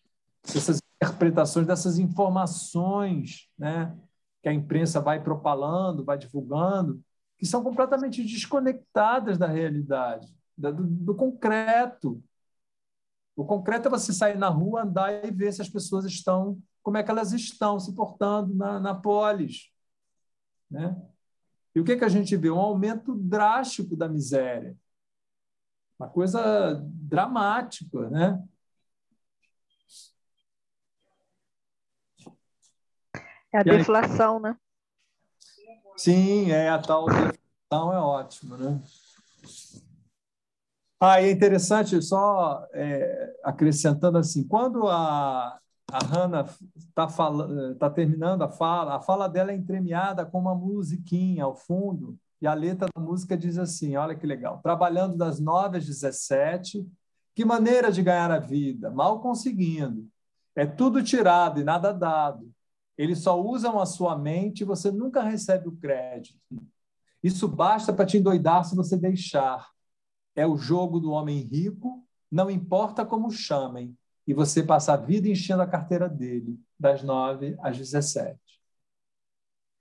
interpretações, dessas informações, né? Que a imprensa vai propalando, vai divulgando, que são completamente desconectadas da realidade, do concreto. O concreto é você sair na rua, andar e ver se as pessoas como é que elas estão se portando na polis. Né? E o que a gente vê? Um aumento drástico da miséria. Uma coisa dramática, né? É a deflação, né? Sim, a tal deflação é ótimo, né? É interessante, só acrescentando assim, quando a Hannah está terminando a fala dela é entremeada com uma musiquinha ao fundo, e a letra da música diz assim, olha que legal, trabalhando das 9 às 17, que maneira de ganhar a vida, mal conseguindo, é tudo tirado e nada dado, eles só usam a sua mente e você nunca recebe o crédito. Isso basta para te endoidar se você deixar. É o jogo do homem rico, não importa como chamem, e você passa a vida enchendo a carteira dele, das 9 às 17.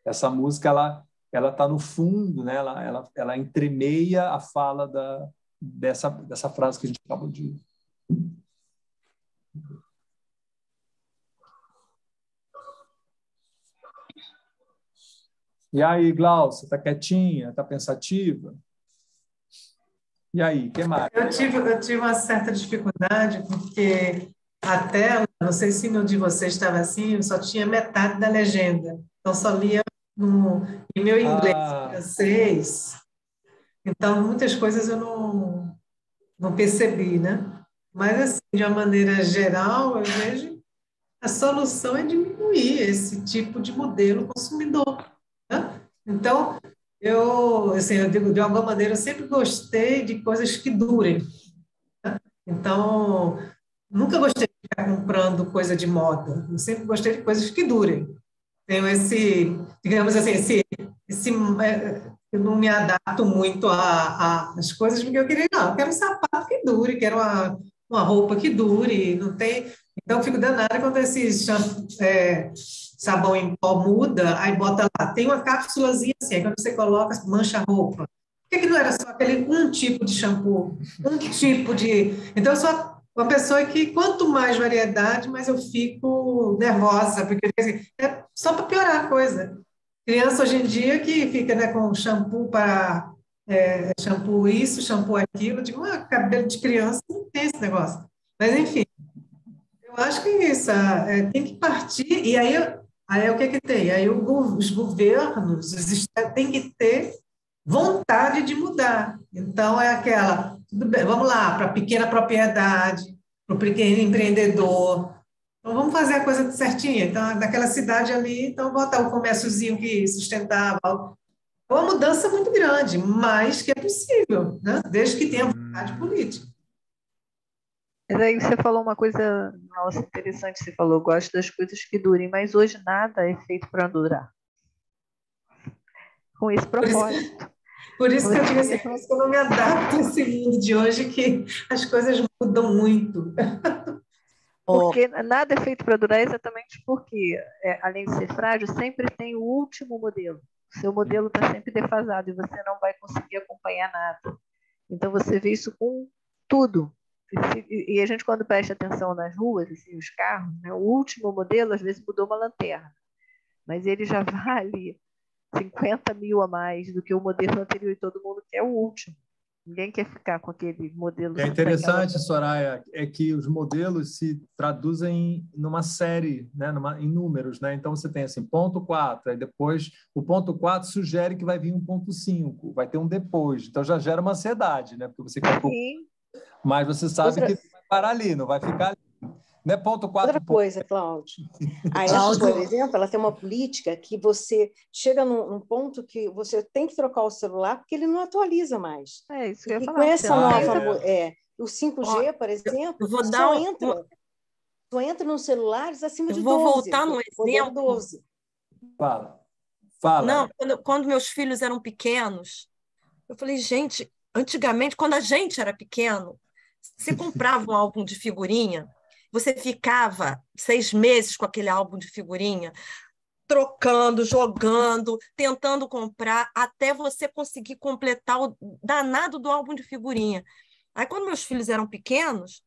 Essa música, ela está no fundo, né? ela entremeia a fala dessa frase que a gente acabou de... E aí, Glaucia, está quietinha? Está pensativa? E aí, o que mais? Eu tive uma certa dificuldade, porque a tela, não sei se no de vocês estava assim, eu só tinha metade da legenda. Então, só lia em meu inglês, francês. Então, muitas coisas eu não percebi, né? Mas, assim, de uma maneira geral, eu vejo a solução é diminuir esse tipo de modelo consumidor, né? Então, eu digo, de alguma maneira, eu sempre gostei de coisas que durem, né? Então, nunca gostei de ficar comprando coisa de moda. Eu sempre gostei de coisas que durem. Tenho digamos assim, eu não me adapto muito às coisas, porque eu quero um sapato que dure, quero uma roupa que dure, não tem... Então, eu fico danada quando esse sabão em pó muda, aí bota lá, tem uma cápsulazinha assim, aí quando você coloca, mancha a roupa. Por que não era só aquele um tipo de shampoo? Um tipo de... Então, eu sou uma pessoa que, quanto mais variedade, mais eu fico nervosa, porque assim, é só para piorar a coisa. Criança, hoje em dia, que fica, né, com shampoo para... shampoo isso, shampoo aquilo. Eu digo, cabelo de criança não tem esse negócio. Mas, enfim, eu acho que é isso. Tem que partir, e aí o que tem? Aí os governos têm que ter vontade de mudar. Então, é aquela, tudo bem, vamos lá, para a pequena propriedade, para o pequeno empreendedor. Então, vamos fazer a coisa certinha. Então, naquela cidade ali, então, botar o comérciozinho que sustentava. É uma mudança muito grande, mas que é possível, né? Desde que tenha vontade política. Mas aí você falou uma coisa, nossa, interessante, você falou, gosto das coisas que durem, mas hoje nada é feito para durar. Com esse propósito. Por isso que eu digo assim, que eu não me adapto a esse mundo de hoje, que as coisas mudam muito. Porque nada é feito para durar exatamente porque, além de ser frágil, sempre tem o último modelo. O seu modelo está sempre defasado e você não vai conseguir acompanhar nada. Então, você vê isso com tudo. E a gente, quando presta atenção nas ruas, assim, os carros, né, o último modelo, às vezes, mudou uma lanterna. Mas ele já vale 50 mil a mais do que o modelo anterior e todo mundo quer o último. Ninguém quer ficar com aquele modelo. É interessante, Soraya, é que os modelos se traduzem numa série, né, em números, né? Então, você tem assim, ponto 4, aí depois o ponto 4 sugere que vai vir um ponto 5, vai ter um depois. Então, já gera uma ansiedade, né? Porque você quer... Mas você sabe que vai parar ali, não vai ficar ali. Não é ponto 4. Outra coisa, Cláudio. A Apple, por exemplo, ela tem uma política que você chega num ponto que você tem que trocar o celular porque ele não atualiza mais. Isso que eu ia falar. Com essa nova... o 5G, por exemplo, só entra nos celulares acima de 12. Eu vou voltar no exemplo. 12. Fala. Não, quando meus filhos eram pequenos, eu falei, gente, antigamente, quando a gente era pequeno, você comprava um álbum de figurinha, você ficava 6 meses com aquele álbum de figurinha, trocando, jogando, tentando comprar, até você conseguir completar o danado do álbum de figurinha. Aí, quando meus filhos eram pequenos,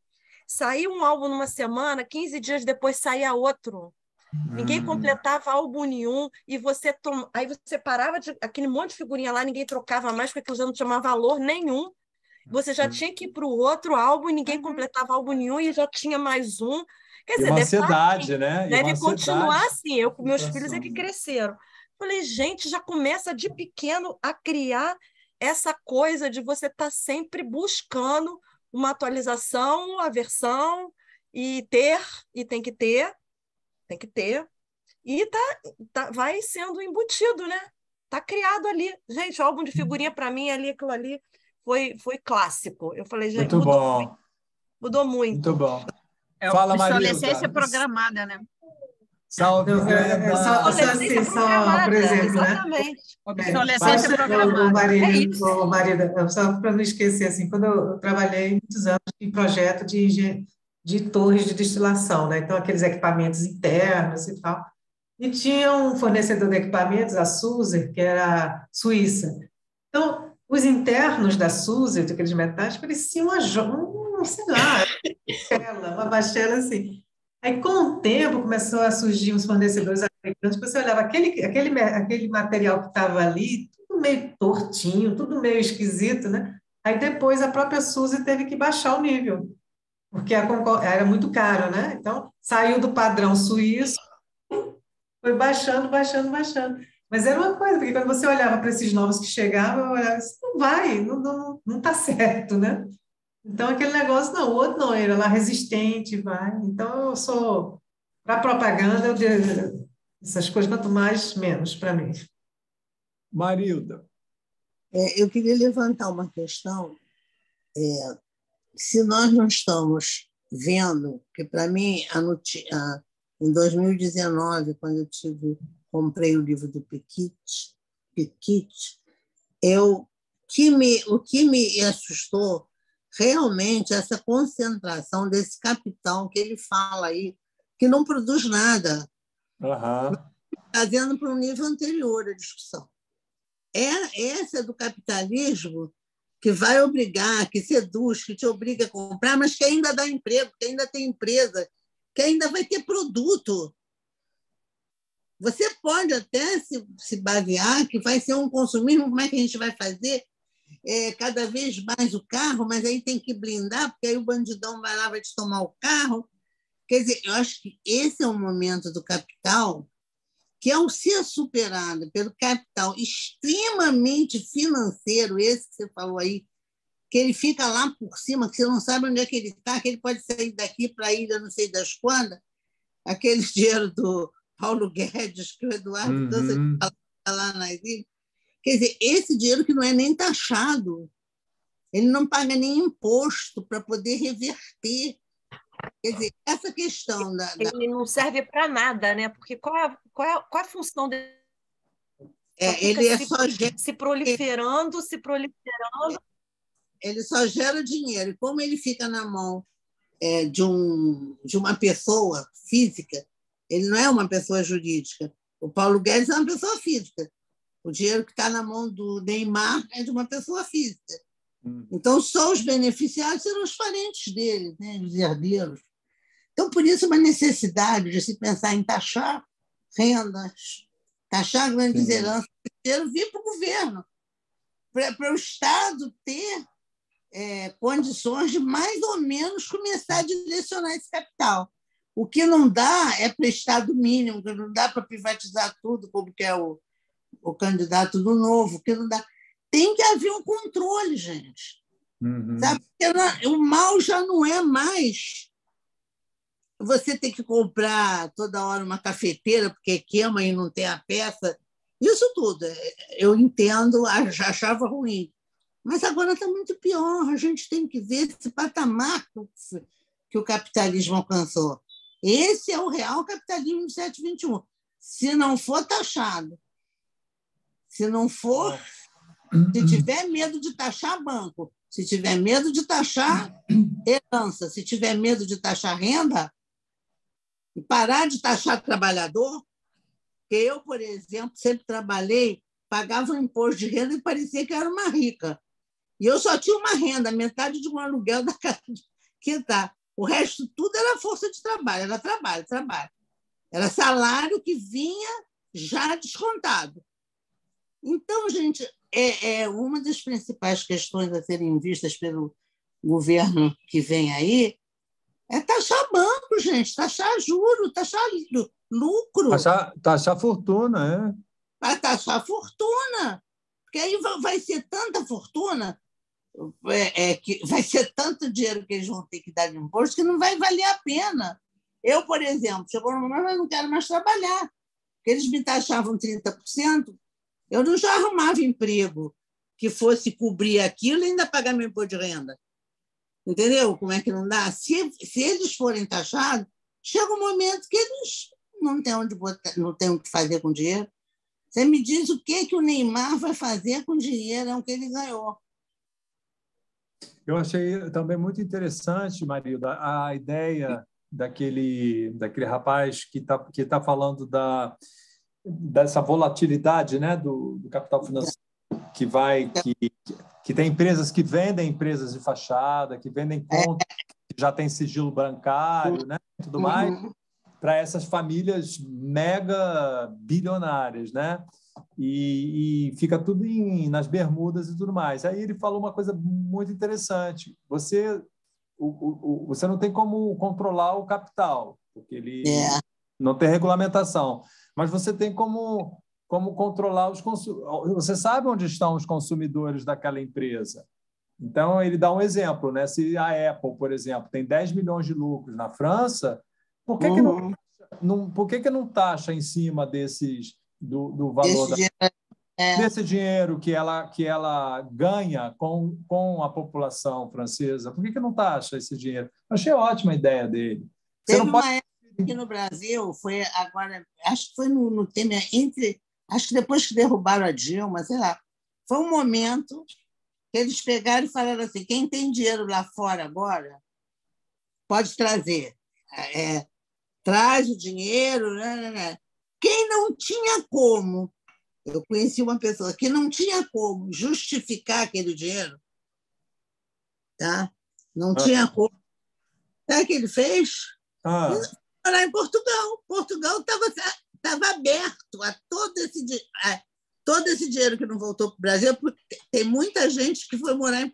saía um álbum numa semana, 15 dias depois saía outro. Ninguém completava álbum nenhum, e aí você parava de aquele monte de figurinha lá, ninguém trocava mais, porque aquilo já não tinha valor nenhum. Você já tinha que ir para o outro álbum e ninguém completava álbum nenhum e já tinha mais um. Quer dizer, uma ansiedade, né? Deve continuar assim. Eu com meus filhos é que cresceram. Falei, gente, já começa de pequeno a criar essa coisa de você estar sempre buscando uma atualização, a versão, e tem que ter, e vai sendo embutido, né? Tá criado ali. Gente, o álbum de figurinha, para mim, aquilo ali foi clássico. Eu falei, gente, mudou muito. Muito bom. Fala, obsolescência programada, né? Salve, só por exemplo, exatamente. Obsolescência programada. Marida, só para não esquecer, assim, quando eu trabalhei muitos anos em projeto de de torres de destilação, né? Então, aqueles equipamentos internos e tal. E tinha um fornecedor de equipamentos, a Sulzer, que era suíça. Então, os internos da Sulzer, aqueles metais, pareciam sei lá, uma bastela assim. Aí, com o tempo, começou a surgir uns fornecedores americanos, que você olhava aquele material que estava ali, tudo meio tortinho, tudo meio esquisito, né? Aí, depois, a própria Sulzer teve que baixar o nível, porque era muito caro, né? Então, saiu do padrão suíço, foi baixando, baixando, baixando. Mas era uma coisa, porque quando você olhava para esses novos que chegavam, eu olhava, isso não vai, não está certo, né? Então, aquele negócio, não, o outro não, era lá resistente, vai. Então, eu sou, para propaganda, essas coisas, quanto mais, menos para mim. Marilda. Eu queria levantar uma questão. Se nós não estamos vendo, que para mim, em 2019, quando eu comprei o livro do Piketty, o que me assustou realmente essa concentração desse capital que ele fala aí, que não produz nada, trazendo para um nível anterior à discussão. Essa é do capitalismo que vai obrigar, que seduz, que te obriga a comprar, mas que ainda dá emprego, que ainda tem empresa, que ainda vai ter produto. Você pode até se basear que vai ser um consumismo, como é que a gente vai fazer? Cada vez mais o carro, mas aí tem que blindar, porque aí o bandidão vai lá, vai te tomar o carro. Quer dizer, eu acho que esse é o momento do capital que, ao ser superado pelo capital extremamente financeiro, esse que você falou aí, que ele fica lá por cima, que você não sabe onde é que ele está, que ele pode sair daqui para a ilha não sei das quantas, aquele dinheiro do Paulo Guedes, que o Eduardo dança de falar lá nas ilhas. Quer dizer, esse dinheiro que não é nem taxado, ele não paga nem imposto para poder reverter. Quer dizer, essa questão Ele não serve para nada, né? Porque qual é a função dele? Ele se proliferando. Ele só gera dinheiro. E como ele fica na mão de uma pessoa física, ele não é uma pessoa jurídica. O Paulo Guedes é uma pessoa física. O dinheiro que está na mão do Neymar é de uma pessoa física. Então, só os beneficiados serão os parentes dele, né? Os herdeiros. Então, por isso, uma necessidade de se pensar em taxar rendas, taxar grandes heranças, vir para o governo, para o Estado ter condições de, mais ou menos, começar a direcionar esse capital. O que não dá é para Estado mínimo, que não dá para privatizar tudo, como que é o candidato do Novo, que não dá. Tem que haver um controle, gente. Sabe? Porque o mal já não é mais você ter que comprar toda hora uma cafeteira porque queima e não tem a peça. Isso tudo, eu entendo, achava ruim. Mas agora está muito pior. A gente tem que ver esse patamar que o capitalismo alcançou. Esse é o real capitalismo do 721. Se não for taxado, se tiver medo de taxar banco, se tiver medo de taxar herança, se tiver medo de taxar renda, e parar de taxar trabalhador, que eu, por exemplo, sempre trabalhei, pagava um imposto de renda e parecia que era uma rica. E eu só tinha uma renda, metade de um aluguel da casa que está. O resto tudo era força de trabalho, era trabalho. Era salário que vinha já descontado. Então, gente, uma das principais questões a serem vistas pelo governo que vem aí é taxar banco, gente, taxar juro, taxar lucro. Taxar fortuna, Vai taxar fortuna, porque aí vai ser tanta fortuna, que vai ser tanto dinheiro que eles vão ter que dar de imposto que não vai valer a pena. Eu, por exemplo, chegou no momento que eu não quero mais trabalhar, porque eles me taxavam 30%, eu não já arrumava emprego que fosse cobrir aquilo e ainda pagar meu imposto de renda. Entendeu? Como é que não dá? Se eles forem taxados, chega um momento que eles não têm onde botar, não têm o que fazer com dinheiro. Você me diz o que o Neymar vai fazer com o dinheiro que ele ganhou. Eu achei também muito interessante, Marilda, a ideia daquele rapaz que tá falando dessa volatilidade, né, do capital financeiro, que tem empresas que vendem empresas de fachada, que vendem contas que já tem sigilo bancário, né, e tudo mais, para essas famílias mega bilionárias, né? E fica tudo nas Bermudas e tudo mais. Aí ele falou uma coisa muito interessante. Você não tem como controlar o capital, porque ele não tem regulamentação, mas você tem como controlar os consumidores. Você sabe onde estão os consumidores daquela empresa. Então, ele dá um exemplo, né? Se a Apple, por exemplo, tem 10 milhões de lucros na França, por que que não taxa em cima do valor desse dinheiro que ela ganha com a população francesa? Por que não taxa esse dinheiro? Achei ótima a ideia dele. Teve uma época aqui no Brasil, foi agora, acho que foi no tema acho que depois que derrubaram a Dilma, sei lá, foi um momento que eles pegaram e falaram assim: quem tem dinheiro lá fora agora pode trazer. Traz o dinheiro, né? Quem não tinha como, eu conheci uma pessoa que não tinha como justificar aquele dinheiro, tá? Não tinha como. Sabe o que ele fez? Ele foi morar em Portugal. Portugal estava aberto a todo esse dinheiro que não voltou para o Brasil, porque tem muita gente que foi morar em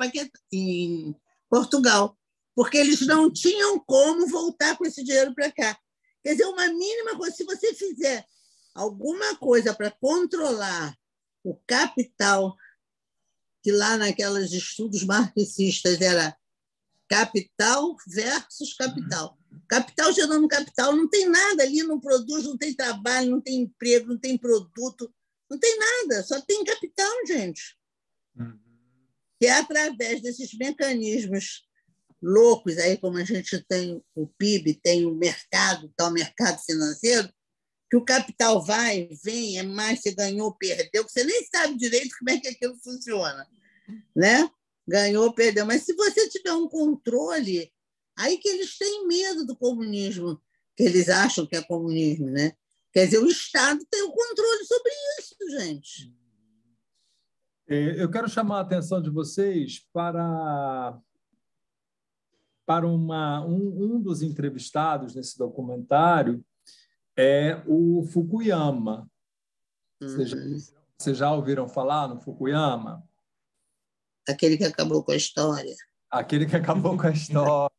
Portugal, porque eles não tinham como voltar com esse dinheiro para cá. Quer dizer, uma mínima coisa, se você fizer alguma coisa para controlar o capital, que lá naqueles estudos marxistas era capital versus capital. Capital gerando capital, não tem nada ali, não produz, não tem trabalho, não tem emprego, não tem produto, não tem nada, só tem capital, gente. Que é através desses mecanismos loucos, aí como a gente tem o PIB, tem o mercado, tal mercado financeiro, que o capital vai, vem, é mais, você ganhou, perdeu, você nem sabe direito como é que aquilo funciona, né? Ganhou, perdeu. Mas se você tiver um controle, aí que eles têm medo do comunismo, que eles acham que é comunismo, né? Quer dizer, o Estado tem o controle sobre isso, gente. Eu quero chamar a atenção de vocês para um dos entrevistados nesse documentário, é o Fukuyama. Vocês já ouviram falar no Fukuyama? Aquele que acabou com a história. Aquele que acabou com a história.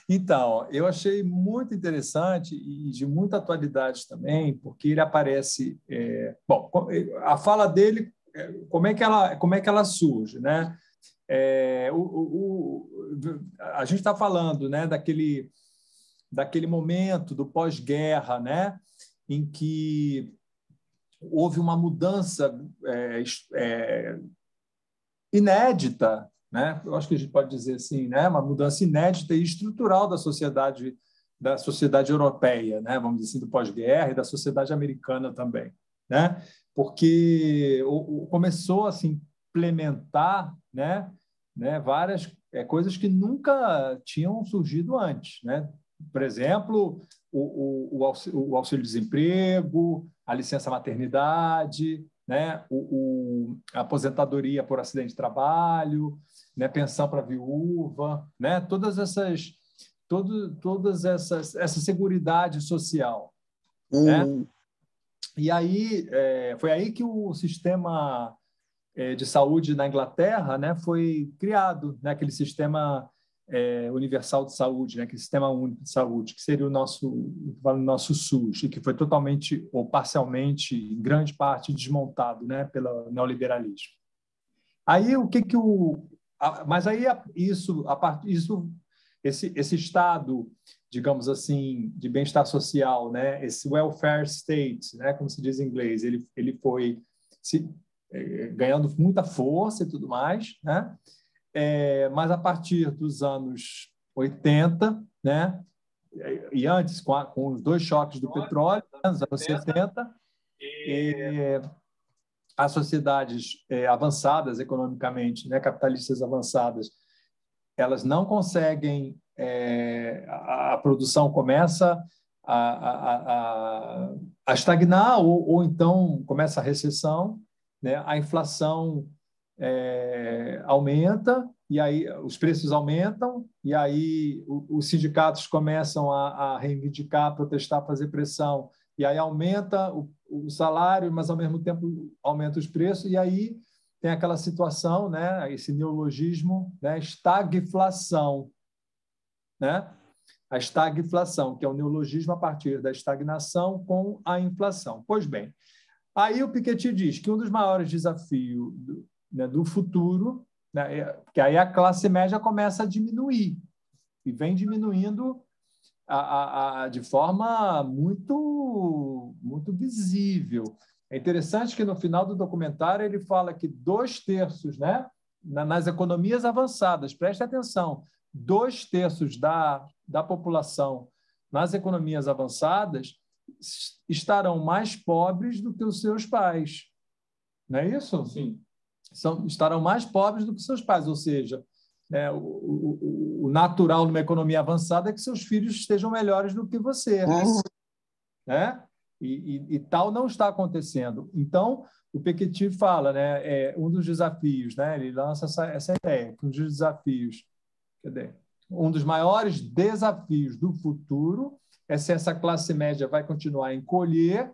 Então, eu achei muito interessante e de muita atualidade também, porque ele aparece... bom, a fala dele, como é que ela surge, né? A gente está falando, né, daquele momento do pós-guerra, né, em que houve uma mudança inédita, né? Eu acho que a gente pode dizer assim, né, uma mudança inédita e estrutural da sociedade europeia, né, vamos dizer assim, do pós-guerra e da sociedade americana também, né? Porque começou a se implementar, né, várias coisas que nunca tinham surgido antes, né? Por exemplo, o auxílio-desemprego, a licença-maternidade, né? A aposentadoria por acidente de trabalho, né? Pensão para viúva, né? Toda essa seguridade social, né? E aí foi aí que o sistema de saúde na Inglaterra, né, foi criado, né, aquele sistema universal de saúde, né, aquele sistema único de saúde, que seria o nosso SUS, e que foi totalmente ou parcialmente, em grande parte, desmontado, né, pelo neoliberalismo. Aí mas aí esse estado, digamos assim, de bem-estar social, né, esse welfare state, né, como se diz em inglês, ele foi ganhando muita força e tudo mais, né? Mas a partir dos anos 80, né? E antes, com os dois choques do petróleo, nos anos 70, as sociedades avançadas economicamente, né? Capitalistas avançadas, elas não conseguem, a produção começa a estagnar, ou então começa a recessão, né? A inflação aumenta, e aí os preços aumentam, e aí os sindicatos começam a reivindicar, protestar, fazer pressão, e aí aumenta o salário, mas ao mesmo tempo aumenta os preços, e aí tem aquela situação, né? Esse neologismo, né? Estagflação, né? A estagflação, que é o neologismo a partir da estagnação com a inflação. Pois bem, aí o Piketty diz que um dos maiores desafios do futuro, né, que aí a classe média começa a diminuir, e vem diminuindo de forma muito, muito visível. É interessante que no final do documentário ele fala que 2/3, né, nas economias avançadas, preste atenção, 2/3 da população nas economias avançadas estarão mais pobres do que os seus pais. Não é isso? Sim. Estarão mais pobres do que seus pais, ou seja, o natural numa economia avançada é que seus filhos estejam melhores do que você. Né? E tal não está acontecendo. Então, o Piketty fala, né, um dos desafios, né, ele lança essa ideia, que um dos desafios, um dos maiores desafios do futuro é se essa classe média vai continuar a encolher,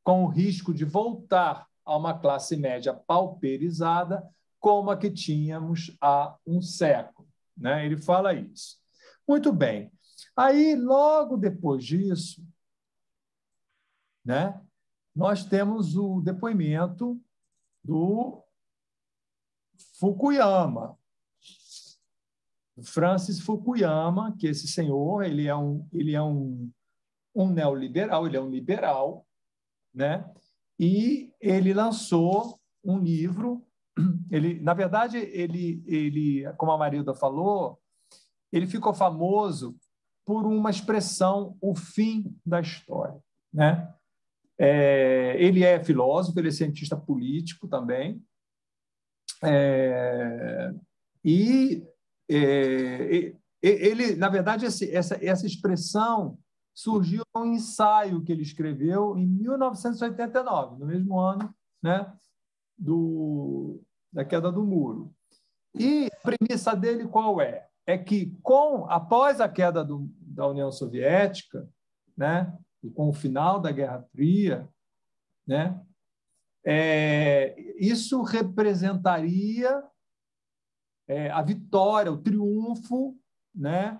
com o risco de voltar a uma classe média pauperizada, como a que tínhamos há um século. Né? Ele fala isso. Muito bem. Aí, logo depois disso, né, nós temos o depoimento do Fukuyama, Francis Fukuyama, que esse senhor ele é um neoliberal, ele é um liberal, né? E ele lançou um livro. Na verdade, ele, como a Marilda falou, ele ficou famoso por uma expressão, o fim da história, né? Ele é filósofo, ele é cientista político também, ele, na verdade, essa expressão surgiu num ensaio que ele escreveu em 1989, no mesmo ano, né, da queda do muro. E a premissa dele qual é? É que, após a queda da União Soviética, né, e com o final da Guerra Fria, né, isso representaria a vitória, o triunfo, né,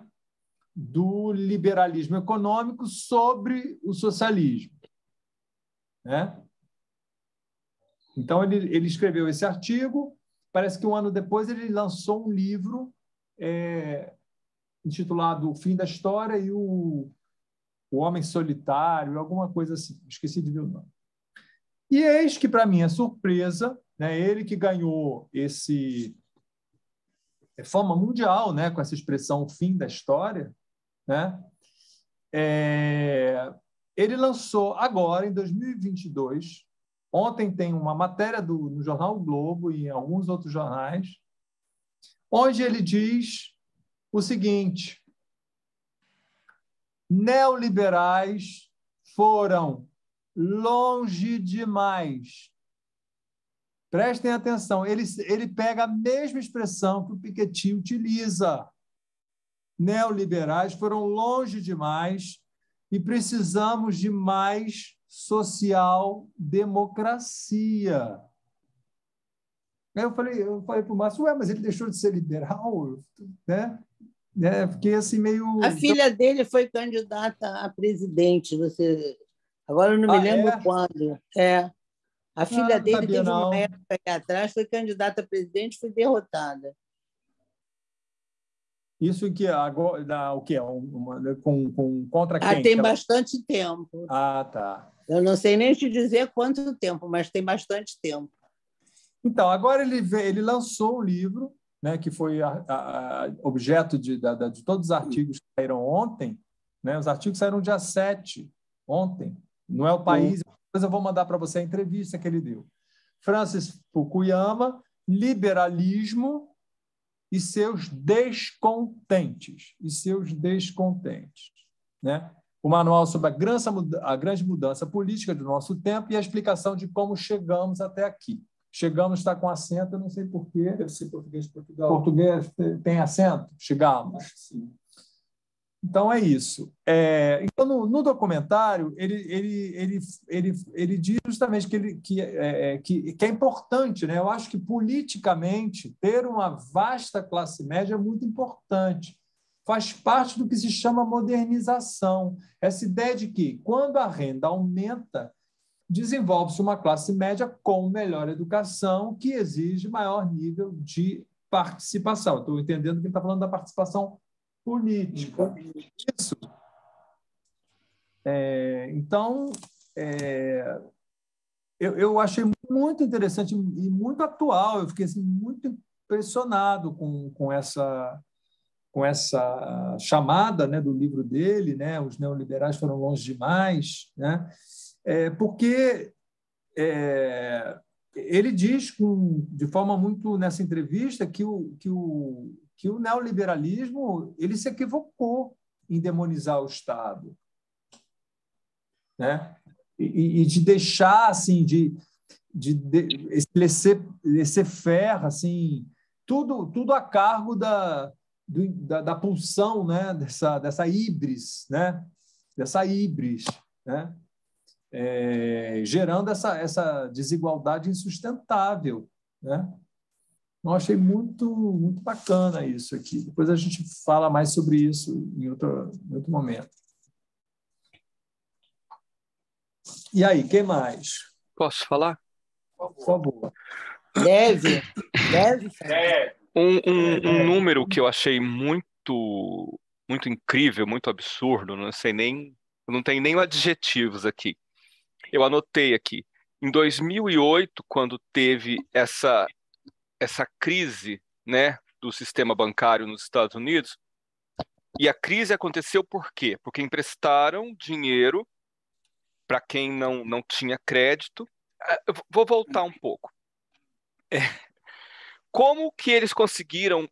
do liberalismo econômico sobre o socialismo. Né? Então, ele escreveu esse artigo, parece que um ano depois ele lançou um livro intitulado O Fim da História e o Homem Solitário, alguma coisa assim, esqueci de ver o nome. E eis que, para minha surpresa, né, ele que ganhou fama mundial, né, com essa expressão o fim da história, né, ele lançou agora, em 2022, ontem tem uma matéria no jornal o Globo e em alguns outros jornais, onde ele diz o seguinte: neoliberais foram longe demais. Prestem atenção, ele pega a mesma expressão que o Piketty utiliza. Neoliberais foram longe demais e precisamos de mais social-democracia. Eu falei para o Márcio, mas ele deixou de ser liberal? Né? Fiquei assim meio... A filha dele foi candidata a presidente. Agora eu não me lembro quando. A filha dele teve uma época aqui atrás, foi candidata a presidente, foi derrotada. Isso que agora, o quê? Contra quem? Tem bastante tempo. Tá. Eu não sei nem te dizer quanto tempo, mas tem bastante tempo. Então, agora ele lançou um livro, né, que foi objeto de todos os artigos que saíram ontem. Né? Os artigos saíram dia 7, ontem. Não é o País. Depois eu vou mandar para você a entrevista que ele deu. Francis Fukuyama, Liberalismo, e seus descontentes. Né? O manual sobre a grande mudança política do nosso tempo e a explicação de como chegamos até aqui. Chegamos está com acento, eu não sei porquê. Deve ser português de Portugal. Português tem acento? Chegamos. Sim. Então, é isso. Então, no documentário, ele diz justamente que é importante, né? Eu acho que, politicamente, ter uma vasta classe média é muito importante. Faz parte do que se chama modernização. Essa ideia de que, quando a renda aumenta, desenvolve-se uma classe média com melhor educação, que exige maior nível de participação. Estou entendendo que ele está falando da participação política. Isso. Então, eu achei muito interessante e muito atual. Eu fiquei assim, muito impressionado com essa chamada, né, do livro dele, né, Os Neoliberais Foram Longe Demais, né, porque ele diz de forma muito nessa entrevista que o neoliberalismo ele se equivocou em demonizar o Estado, né? E de deixar assim de laissez-faire, assim, tudo a cargo da pulsão, né? dessa híbris, né? Né? Gerando essa desigualdade insustentável, né? Eu achei muito, muito bacana isso aqui. Depois a gente fala mais sobre isso em outro momento. E aí, quem mais? Posso falar? Por favor. Deve. Um número que eu achei muito, muito incrível, muito absurdo, não tenho nem adjetivos aqui. Eu anotei aqui. Em 2008, quando teve essa crise, né, do sistema bancário nos Estados Unidos, e a crise aconteceu por quê? Porque emprestaram dinheiro para quem não tinha crédito. Eu vou voltar um pouco. Como que eles conseguiram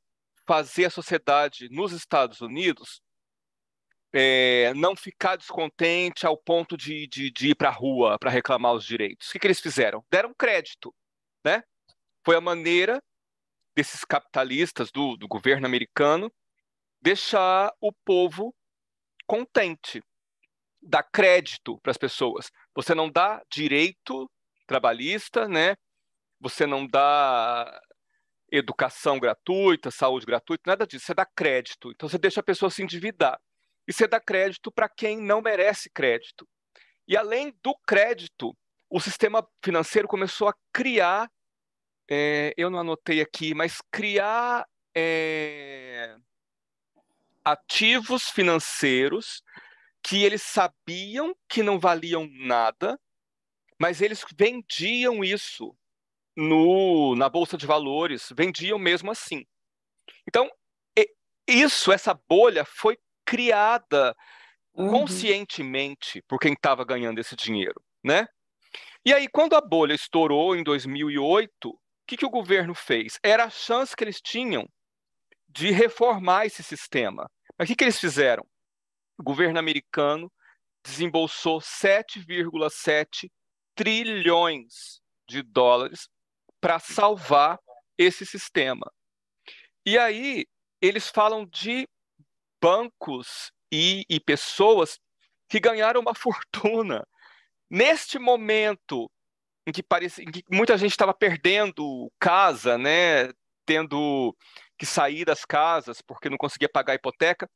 fazer a sociedade nos Estados Unidos não ficar descontente ao ponto de ir para a rua para reclamar os direitos? O que eles fizeram? Deram crédito, né? Foi a maneira desses capitalistas do governo americano deixar o povo contente, dar crédito para as pessoas. Você não dá direito trabalhista, né? Você não dá educação gratuita, saúde gratuita, nada disso. Você dá crédito. Então você deixa a pessoa se endividar. E você dá crédito para quem não merece crédito. E além do crédito, o sistema financeiro começou a criar, eu não anotei aqui, mas criar ativos financeiros que eles sabiam que não valiam nada, mas eles vendiam isso na Bolsa de Valores, vendiam mesmo assim. Então, essa bolha foi criada conscientemente por quem estava ganhando esse dinheiro, né? E aí, quando a bolha estourou em 2008, o que o governo fez? Era a chance que eles tinham de reformar esse sistema. Mas o que eles fizeram? O governo americano desembolsou 7,7 trilhões de dólares para salvar esse sistema. E aí, eles falam de bancos e pessoas que ganharam uma fortuna. Neste momento em que muita gente estava perdendo casa, né, tendo que sair das casas porque não conseguia pagar a hipoteca,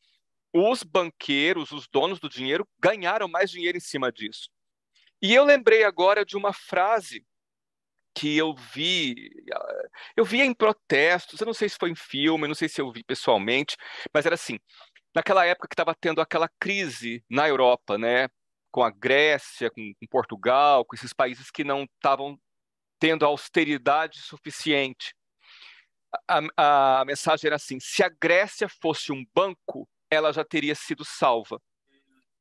os banqueiros, os donos do dinheiro, ganharam mais dinheiro em cima disso. E eu lembrei agora de uma frase que eu vi em protestos, eu não sei se foi em filme, eu não sei se eu vi pessoalmente, mas era assim, naquela época que estava tendo aquela crise na Europa, né, com a Grécia, com Portugal, com esses países que não estavam tendo austeridade suficiente. A mensagem era assim: se a Grécia fosse um banco, ela já teria sido salva.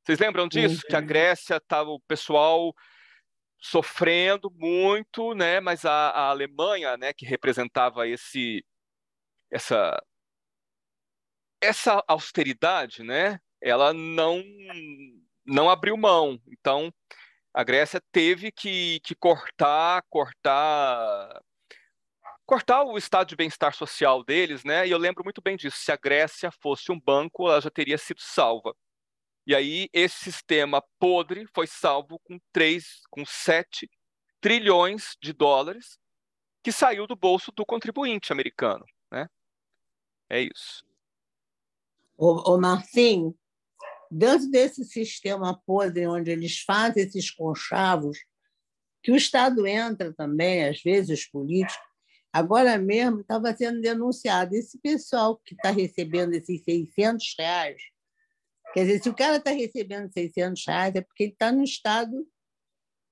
Vocês lembram disso? Que a Grécia estava o pessoal sofrendo muito, né? Mas a Alemanha, né, que representava essa austeridade, né, ela não abriu mão. Então, a Grécia teve que cortar o estado de bem-estar social deles, né? E eu lembro muito bem disso. Se a Grécia fosse um banco, ela já teria sido salva. E aí esse sistema podre foi salvo com 7 trilhões de dólares que saiu do bolso do contribuinte americano, né? É isso. Ô Marcinho, dentro desse sistema podre onde eles fazem esses conchavos, que o Estado entra também, às vezes, os políticos, agora mesmo estava sendo denunciado esse pessoal que está recebendo esses R$600, quer dizer, se o cara está recebendo R$600 é porque ele está no estado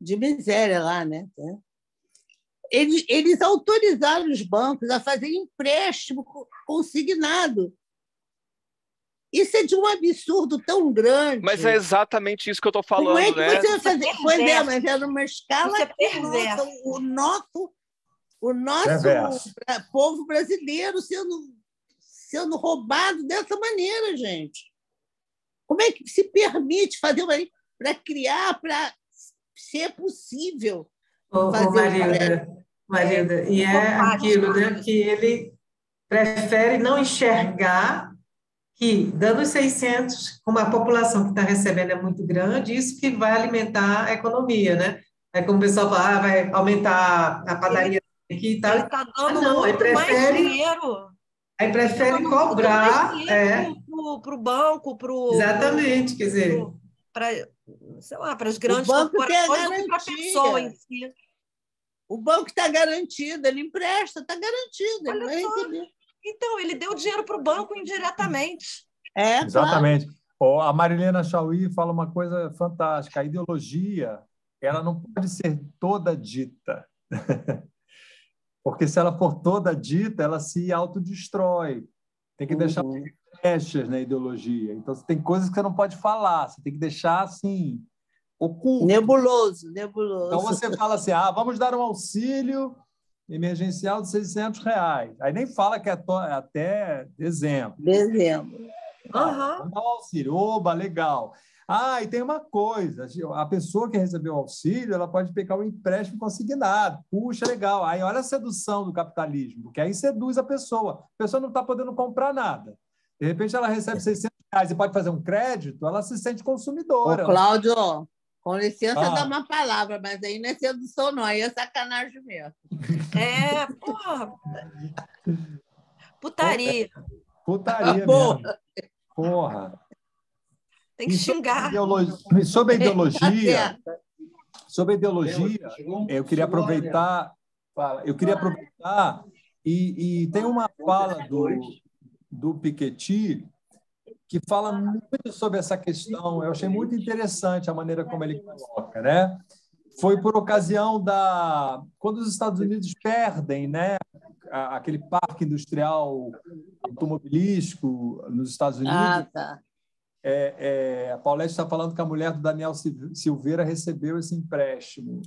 de miséria lá, né? Eles autorizaram os bancos a fazer empréstimo consignado. Isso é de um absurdo tão grande. Mas é exatamente isso que eu estou falando, Como é que né? você vai fazer? Pois é, mas é numa escala que o nosso povo brasileiro sendo roubado dessa maneira, gente. Como é que se permite fazer para criar, para ser possível fazer Marilda, e é aquilo, né, que ele prefere não enxergar que, dando os 600, como a população que está recebendo é muito grande, isso que vai alimentar a economia, né? É como o pessoal fala, vai aumentar a padaria aqui e tal. Ele está dando muito mais dinheiro. Aí prefere cobrar para o banco, exatamente, quer dizer, para as grandes corporações e para a pessoa em si. O banco está garantido, ele empresta, está garantido, ele vai receber. Então, ele deu dinheiro para o banco indiretamente. Exatamente. Claro. A Marilena Chauí fala uma coisa fantástica. A ideologia, ela não pode ser toda dita. Porque se ela for toda dita, ela se autodestrói. Tem que deixar brechas na ideologia. Então, tem coisas que você não pode falar. Você tem que deixar, assim, oculto. Nebuloso. Então, você fala assim, vamos dar um auxílio emergencial de R$600. Aí nem fala que é até dezembro. Vamos dar um auxílio. Oba, legal. E tem uma coisa. A pessoa que recebeu o auxílio, ela pode pegar o empréstimo consignado. Puxa, legal. Aí olha a sedução do capitalismo, porque aí seduz a pessoa. A pessoa não está podendo comprar nada. De repente, ela recebe R$600 e pode fazer um crédito, ela se sente consumidora. Cláudio, com licença, dá uma palavra, mas aí não é sedução, não. Aí é sacanagem mesmo. Porra. Putaria. Putaria mesmo. Porra. Tem que xingar. Sobre a ideologia, eu queria aproveitar e tem uma fala do Piketty que fala muito sobre essa questão. Eu achei muito interessante a maneira como ele coloca, né? Foi por ocasião quando os Estados Unidos perdem, né, aquele parque industrial automobilístico nos Estados Unidos. A Paulette está falando que a mulher do Daniel Silveira recebeu esse empréstimo.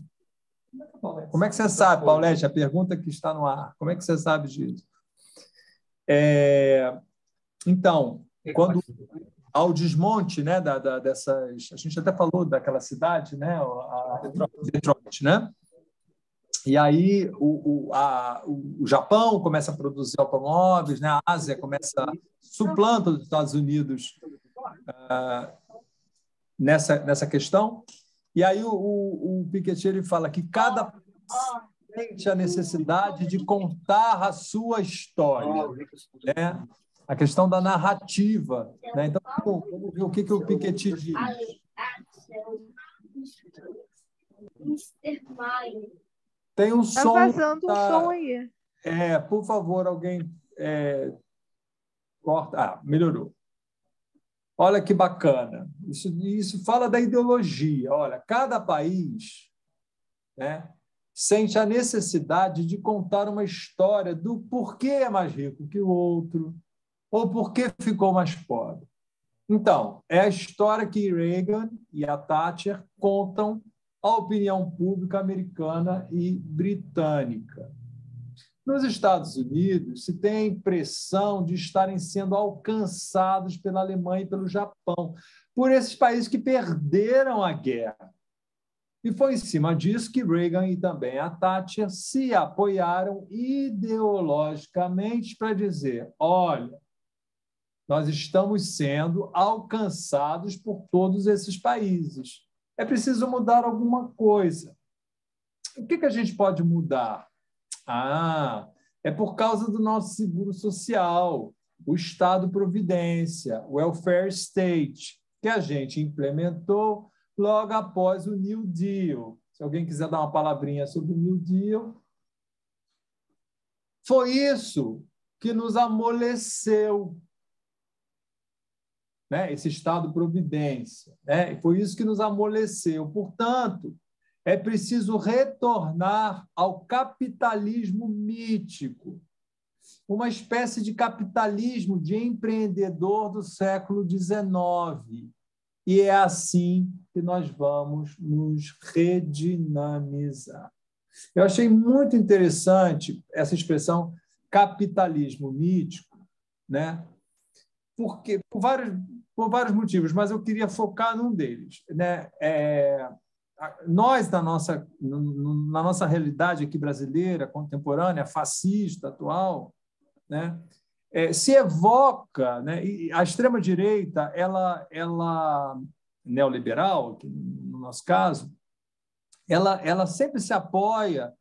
Como é que você sabe, Paulette? A pergunta que está no ar. Como é que você sabe disso? Então, quando ao desmonte, né, dessas... A gente até falou daquela cidade, né, a Detroit, né? E aí o Japão começa a produzir automóveis, né? A Ásia começa a suplantar os Estados Unidos nessa questão. E aí o Piketty ele fala que cada país sente a necessidade de contar a sua história, né? A questão da narrativa, né? Então, vamos ver o que o Piketty diz. Tem um som. Está vazando um som aí. Por favor, alguém corta. Melhorou. Olha que bacana. Isso fala da ideologia. Olha, cada país, né, sente a necessidade de contar uma história do porquê é mais rico que o outro, ou porquê ficou mais pobre. Então, é a história que Reagan e a Thatcher contam à opinião pública americana e britânica. Nos Estados Unidos, se tem a impressão de estarem sendo alcançados pela Alemanha e pelo Japão, por esses países que perderam a guerra. E foi em cima disso que Reagan e também a Thatcher se apoiaram ideologicamente para dizer: olha, nós estamos sendo alcançados por todos esses países. É preciso mudar alguma coisa. O que a gente pode mudar? É por causa do nosso seguro social, o Estado-providência, o welfare state, que a gente implementou logo após o New Deal. Se alguém quiser dar uma palavrinha sobre o New Deal. Foi isso que nos amoleceu, né? Esse Estado-providência, né? Foi isso que nos amoleceu. Portanto, é preciso retornar ao capitalismo mítico, uma espécie de capitalismo de empreendedor do século XIX. E é assim que nós vamos nos redinamizar. Eu achei muito interessante essa expressão capitalismo mítico, né? Porque, por vários motivos, mas eu queria focar num deles, né? Nós, na nossa realidade aqui brasileira, contemporânea, fascista, atual, né, se evoca, né, e a extrema-direita, ela neoliberal, no nosso caso, ela sempre se apoia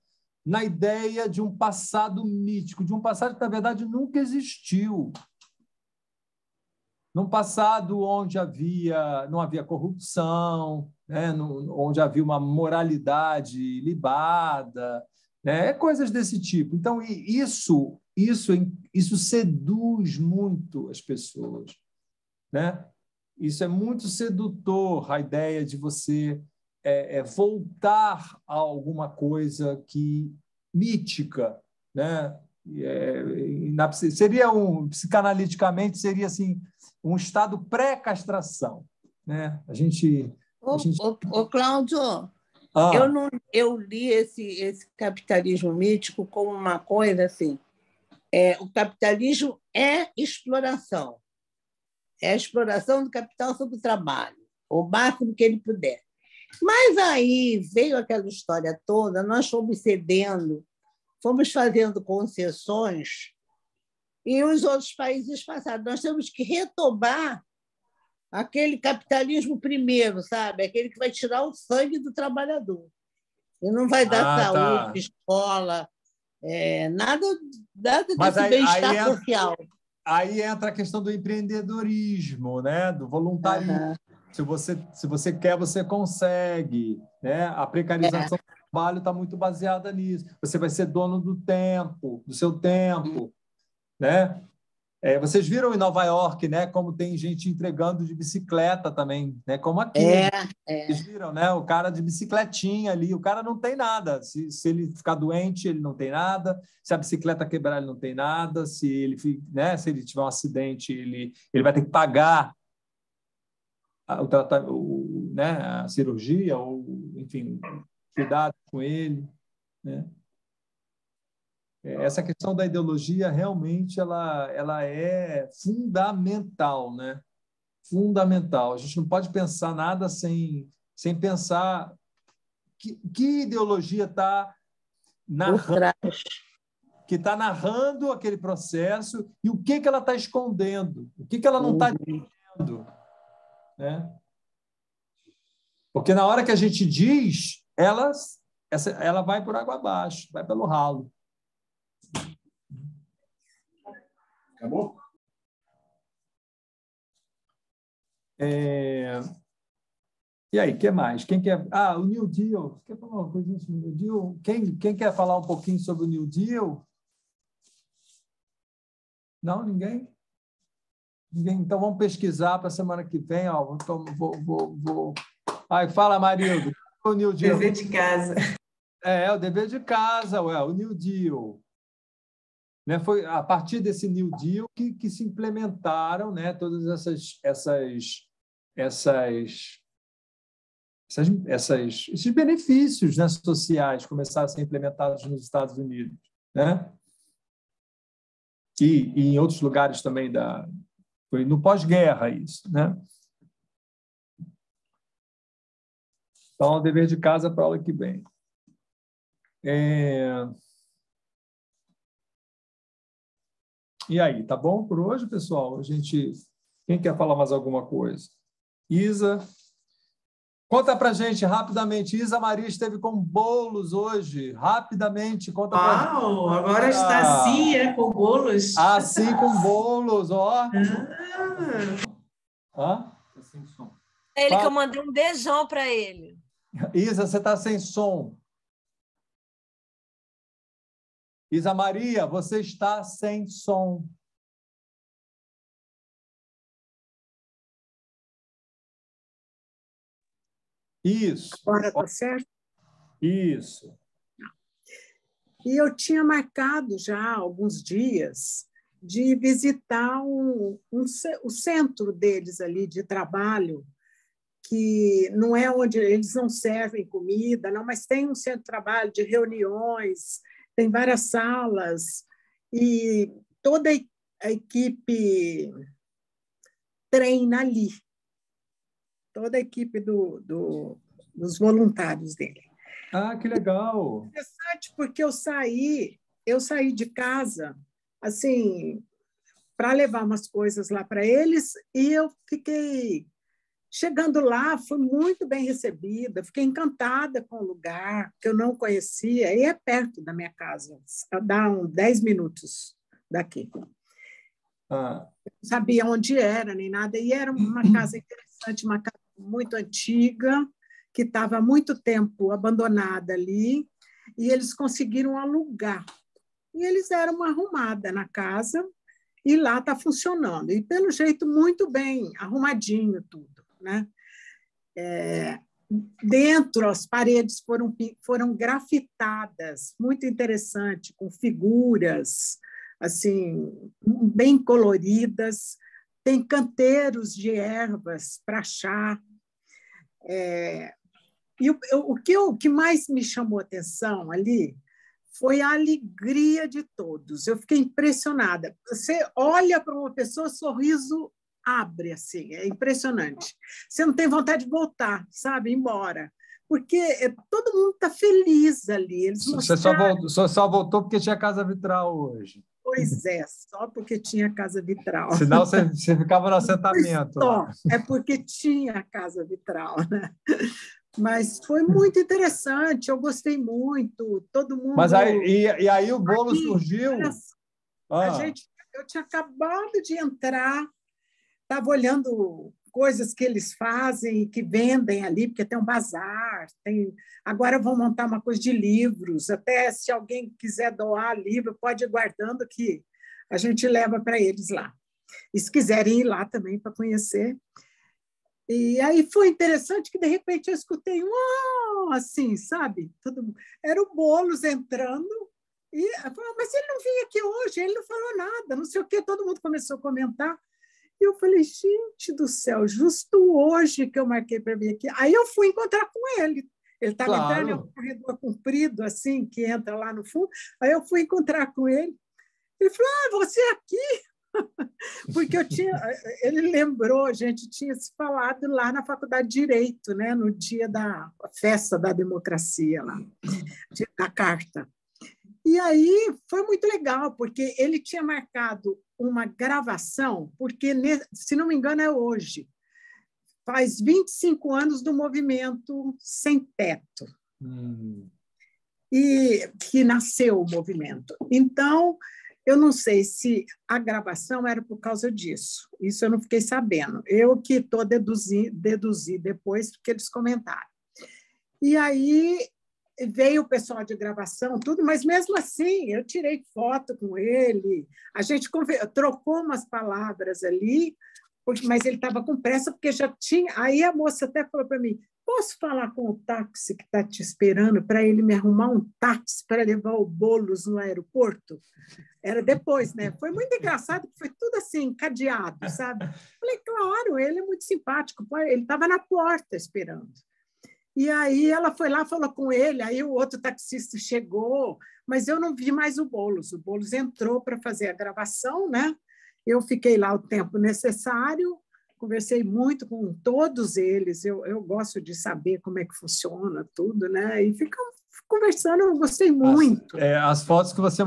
na ideia de um passado mítico, de um passado que, na verdade, nunca existiu. Num passado onde não havia corrupção, né? Onde havia uma moralidade ilibada, né? Coisas desse tipo. Então, isso seduz muito as pessoas, né? Isso é muito sedutor, a ideia de você voltar a alguma coisa mítica, né? Psicanaliticamente, seria assim, um estado pré-castração, né? Cláudio, eu li esse capitalismo mítico como uma coisa assim. O capitalismo é exploração. É a exploração do capital sobre o trabalho, o máximo que ele puder. Mas aí veio aquela história toda, nós fomos cedendo, fomos fazendo concessões e os outros países passaram. Nós temos que retomar aquele capitalismo primeiro, sabe? Aquele que vai tirar o sangue do trabalhador. E não vai dar saúde, escola, nada desse bem-estar social. Aí entra a questão do empreendedorismo, né? Do voluntarismo. Se você quer, você consegue, né? A precarização do trabalho está muito baseada nisso. Você vai ser dono do seu tempo, né? Vocês viram em Nova York, né? Como tem gente entregando de bicicleta também, né? Como aqui. Vocês viram, né? O cara de bicicletinha ali, o cara não tem nada. Se ele ficar doente, ele não tem nada. Se a bicicleta quebrar, ele não tem nada. Se ele tiver um acidente, ele vai ter que pagar a cirurgia, ou, enfim, cuidado com ele, né? Essa questão da ideologia realmente ela é fundamental, né? Fundamental. A gente não pode pensar nada sem pensar que ideologia está narrando aquele processo e o que ela está escondendo, o que ela não está dizendo, né? Porque na hora que a gente diz, ela vai por água abaixo, vai pelo ralo. Acabou? E aí, o que mais? Quem quer... o New Deal. Quer falar uma coisa sobre o New Deal? Quem quer falar um pouquinho sobre o New Deal? Não? Ninguém? Então, vamos pesquisar para a semana que vem. Vou... Fala, Marildo. O New Deal. Dever de casa. O dever de casa, o New Deal. Né? Foi a partir desse New Deal que se implementaram, né, todas esses benefícios, né, sociais começaram a ser implementados nos Estados Unidos, né? e em outros lugares também foi no pós-guerra isso, né? Então, o dever de casa para a aula que vem. E aí, tá bom por hoje, pessoal? Quem quer falar mais alguma coisa? Isa, conta pra gente rapidamente. Isa Maria esteve com bolos hoje. Rapidamente, conta pra gente. Uau, agora está assim, com bolos. Assim, com bolos, ó. Tá sem som. Ele que eu mandei um beijão para ele. Isa, você está sem som. Isa Maria, você está sem som. Isso. Agora está certo? Isso. E eu tinha marcado já há alguns dias de visitar o centro deles ali de trabalho, que não é onde eles não servem comida, não, mas tem um centro de trabalho de reuniões, tem várias salas, e toda a equipe treina ali, toda a equipe dos voluntários dele. Ah, que legal! Interessante, porque eu saí de casa assim para levar umas coisas lá para eles, e eu fiquei chegando lá, fui muito bem recebida, fiquei encantada com o lugar que eu não conhecia, e é perto da minha casa, dá uns 10 minutos daqui. Não sabia onde era, nem nada, e era uma casa interessante, uma casa muito antiga, que estava há muito tempo abandonada ali, e eles conseguiram alugar. E eles deram uma arrumada na casa, e lá está funcionando. E, pelo jeito, muito bem arrumadinho tudo, né? Dentro, as paredes foram grafitadas, muito interessante, com figuras assim, bem coloridas. Tem canteiros de ervas para chá. E o que mais me chamou a atenção ali foi a alegria de todos. Eu fiquei impressionada. Você olha para uma pessoa, sorriso abre, assim, é impressionante. Você não tem vontade de voltar, sabe, embora, porque todo mundo está feliz ali. Eles Você só voltou porque tinha casa vitral hoje. Pois é, só porque tinha casa vitral. Senão você ficava no assentamento. É porque tinha casa vitral, né? Mas foi muito interessante, eu gostei muito, todo mundo... Mas aí o bolo surgiu? Eu tinha acabado de entrar, estava olhando coisas que eles fazem e que vendem ali, porque tem um bazar, agora vão montar uma coisa de livros, até se alguém quiser doar livro, pode ir guardando que a gente leva para eles lá. E se quiserem ir lá também para conhecer... E aí foi interessante que, de repente, eu escutei assim, sabe? Era o Boulos entrando, e eu falei, mas ele não vinha aqui hoje, ele não falou nada, não sei o quê, todo mundo começou a comentar. E eu falei, gente do céu, justo hoje que eu marquei para vir aqui. Aí eu fui encontrar com ele. Ele estava entrando em um corredor comprido, assim, que entra lá no fundo. Aí eu fui encontrar com ele. Ele falou, você é aqui? Porque ele lembrou, a gente tinha se falado lá na Faculdade de Direito, né, no dia da festa da democracia, lá, da Carta. E aí foi muito legal, porque ele tinha marcado uma gravação, porque, se não me engano, é hoje, faz 25 anos do movimento Sem Teto, e que nasceu o movimento. Então, eu não sei se a gravação era por causa disso. Isso eu não fiquei sabendo. Eu que estou deduzi depois, porque eles comentaram. E aí veio o pessoal de gravação, tudo, mas mesmo assim eu tirei foto com ele, a gente trocou umas palavras ali, mas ele estava com pressa, porque já tinha... Aí a moça até falou para mim, posso falar com o táxi que está te esperando para ele me arrumar um táxi para levar o Boulos no aeroporto? Era depois, né? Foi muito engraçado, porque foi tudo assim, cadeado, sabe? Falei, claro, ele é muito simpático. Ele estava na porta esperando. E aí ela foi lá, falou com ele, aí o outro taxista chegou, mas eu não vi mais o Boulos. O Boulos entrou para fazer a gravação, né? Eu fiquei lá o tempo necessário, conversei muito com todos eles, eu gosto de saber como é que funciona tudo, né? E ficamos conversando, eu gostei muito. As fotos que você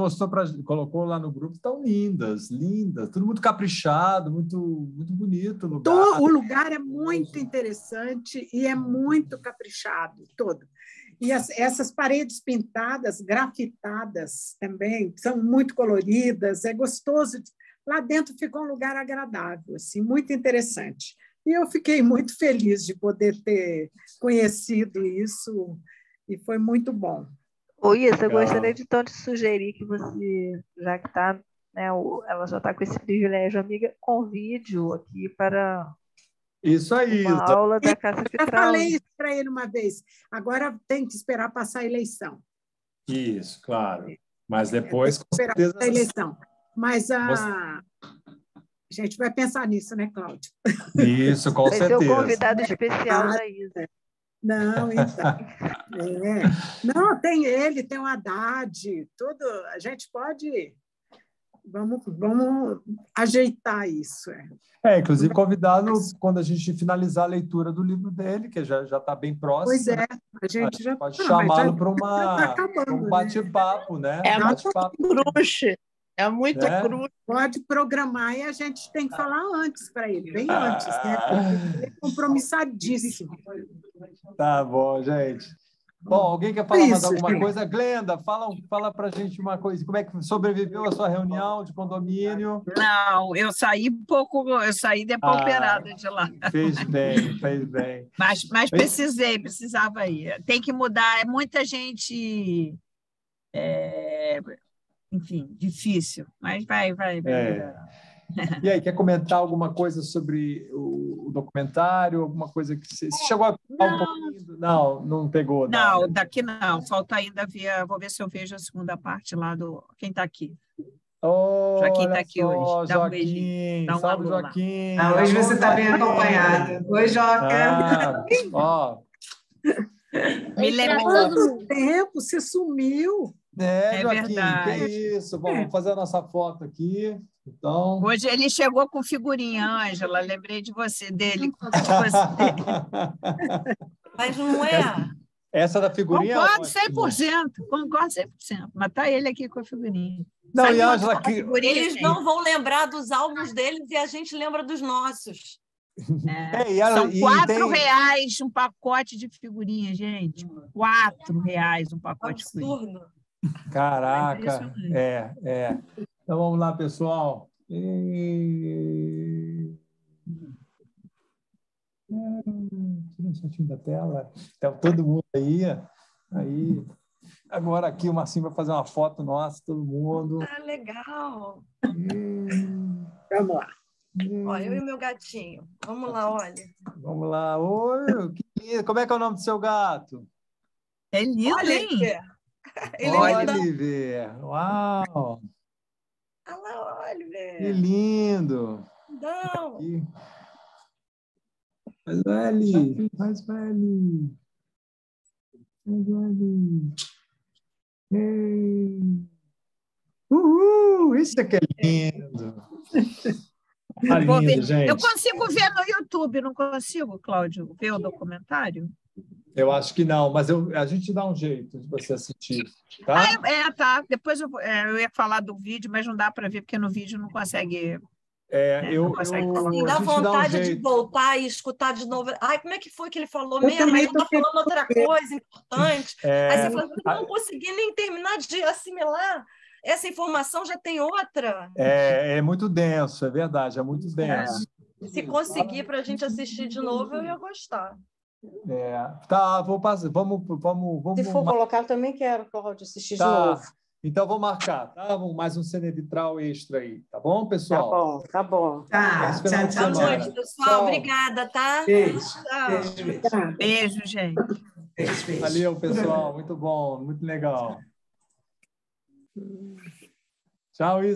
colocou lá no grupo estão lindas, lindas, tudo muito caprichado, muito, muito bonito o lugar. O lugar é muito interessante e é muito caprichado, todo. E essas paredes pintadas, grafitadas também, são muito coloridas, é gostoso. Lá dentro ficou um lugar agradável, assim, muito interessante. E eu fiquei muito feliz de poder ter conhecido isso, e foi muito bom. Ô, Isa, eu gostaria de tanto sugerir que você, já que está, né, ela já está com esse privilégio, amiga, convide-o aqui para isso aí, uma aula da Cássia Fitral. Eu falei isso para ele uma vez. Agora tem que esperar passar a eleição. Isso, claro. Mas depois, com certeza... a eleição. Mas a gente vai pensar nisso, né, Cláudio? Isso, com certeza. Vai ser o convidado especial da Isa. Não, então. Não, tem ele, tem o Haddad, tudo. A gente pode... Vamos ajeitar isso. Inclusive convidado quando a gente finalizar a leitura do livro dele, que já está bem próximo. Pois é, a gente já pode chamá-lo para um bate-papo, né? É muito bruxo. É muito cru. Pode programar e a gente tem que falar antes para ele, bem antes, né? Ele é compromissadíssimo. Tá bom, gente. Bom, alguém quer falar mais alguma coisa? Glenda, fala para a gente uma coisa. Como é que sobreviveu a sua reunião de condomínio? Não, eu saí depauperada de lá. Fez bem, fez bem. Mas precisava ir. Tem que mudar, é muita gente... enfim, difícil, mas vai melhorar. E aí, quer comentar alguma coisa sobre o documentário? Alguma coisa que você chegou a falar um pouquinho? Não pegou. Não, daqui não. Falta ainda ver. Vou ver se eu vejo a segunda parte lá do quem está aqui. Joaquim está aqui hoje. Dá um beijinho. Dá um salve, alô Joaquim. Hoje você está bem acompanhada. Oi, Joca. Me lembrou do tempo, você sumiu. Joaquim, verdade. Que isso. Bom, vamos fazer a nossa foto aqui. Então... Hoje ele chegou com figurinha, Ângela. Lembrei de você, dele. Mas não é. Essa da figurinha. Concordo 100%. Mas está ele aqui com a figurinha. Não, e Ângela, eles não vão lembrar dos álbuns deles e a gente lembra dos nossos. São R$4 um pacote de figurinha, gente. R$4 um pacote de figurinha. Absurdo. Caraca, Então vamos lá, pessoal. Tira um shotzinho da tela. Então, todo mundo aí. Agora aqui o Marcinho vai fazer uma foto nossa, todo mundo. Legal. Vamos lá. Ó, eu e o meu gatinho. Vamos lá, olha. Vamos lá. Oi, como é que é o nome do seu gato? É lindo, Oliver. Oliver. Uau! Olha lá, Oliver. Que lindo. Não. Faz velho. Uhul! Isso é que é lindo. Lindo, gente. Eu consigo ver no YouTube, não consigo, Cláudio, ver o documentário? Eu acho que não, mas a gente dá um jeito de você assistir. Tá? Tá. Depois eu ia falar do vídeo, mas não dá para ver, porque no vídeo não consegue. Dá vontade de voltar e escutar de novo. Como é que foi que ele falou mesmo? Ele está falando outra coisa importante. Aí você fala, não consegui nem terminar de assimilar. Essa informação já tem outra. É muito denso, é verdade, é muito denso. Se conseguir para a gente assistir de novo, eu ia gostar. Tá, vou passar. Vamos. Se for colocar, eu também quero, Cláudio, assistir de novo. Então, vou marcar, tá? Mais um Cine Vitral extra aí, tá bom, pessoal? Tá bom. Boa noite, pessoal. Tchau. Obrigada, tá? Beijo, gente. Valeu, pessoal. Muito bom, muito legal. Tchau, Isa.